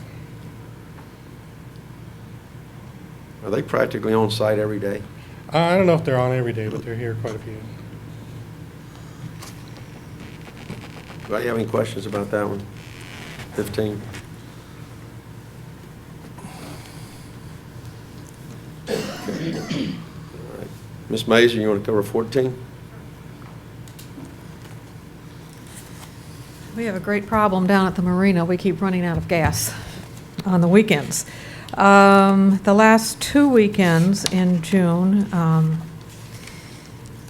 Are they practically on site every day? I don't know if they're on every day, but they're here quite a few. Do you have any questions about that one? 15? Okay. All right. Ms. Mason, you want to cover 14? We have a great problem down at the marina. We keep running out of gas on the weekends. The last 2 weekends in June,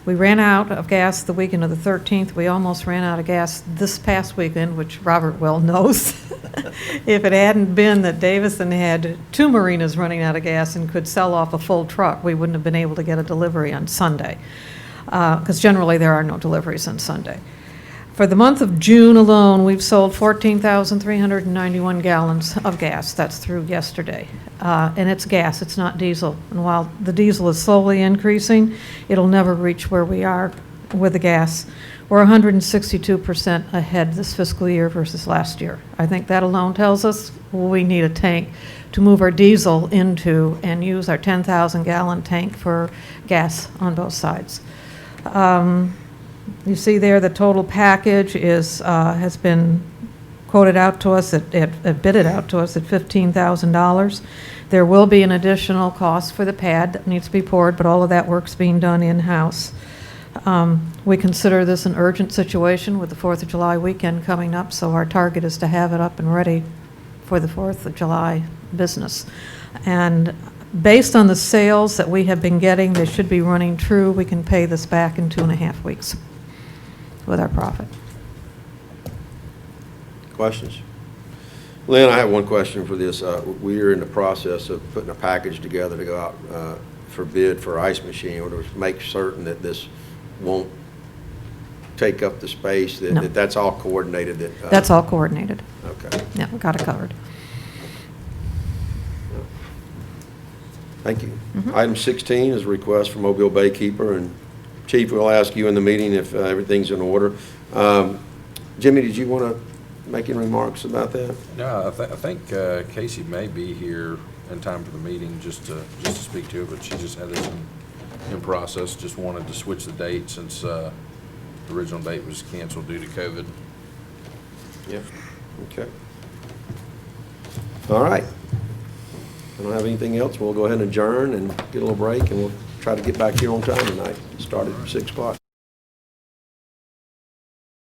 we ran out of gas the weekend of the 13th. We almost ran out of gas this past weekend, which Robert well knows. If it hadn't been that Davison had 2 marinas running out of gas and could sell off a full truck, we wouldn't have been able to get a delivery on Sunday, because generally there are no deliveries on Sunday. For the month of June alone, we've sold 14,391 gallons of gas. That's through yesterday. And it's gas, it's not diesel. And while the diesel is slowly increasing, it'll never reach where we are with the gas. We're 162% ahead this fiscal year versus last year. I think that alone tells us we need a tank to move our diesel into and use our 10,000 gallon tank for gas on both sides. You see there the total package is, has been quoted out to us, bidded out to us at $15,000. There will be an additional cost for the pad that needs to be poured, but all of that work's being done in-house. We consider this an urgent situation with the 4th of July weekend coming up, so our target is to have it up and ready for the 4th of July business. And based on the sales that we have been getting, they should be running true. We can pay this back in 2.5 weeks with our profit. Questions? Lynn, I have one question for this. We are in the process of putting a package together to go out for bid for ice machine, or to make certain that this won't take up the space, No. that's all coordinated. That's all coordinated. Okay. Yeah, we got it covered. Thank you. Item 16 is a request from Mobile Baykeeper, and Chief, we'll ask you in the meeting if everything's in order. Jimmy, did you want to make any remarks about that? No, I think Casey may be here in time for the meeting just to speak to it, but she just had this in process. Just wanted to switch the date since the original date was canceled due to COVID. Yeah. Okay. All right. I don't have anything else. We'll go ahead and adjourn and get a little break, and we'll try to get back here on time tonight. Start at 6 o'clock.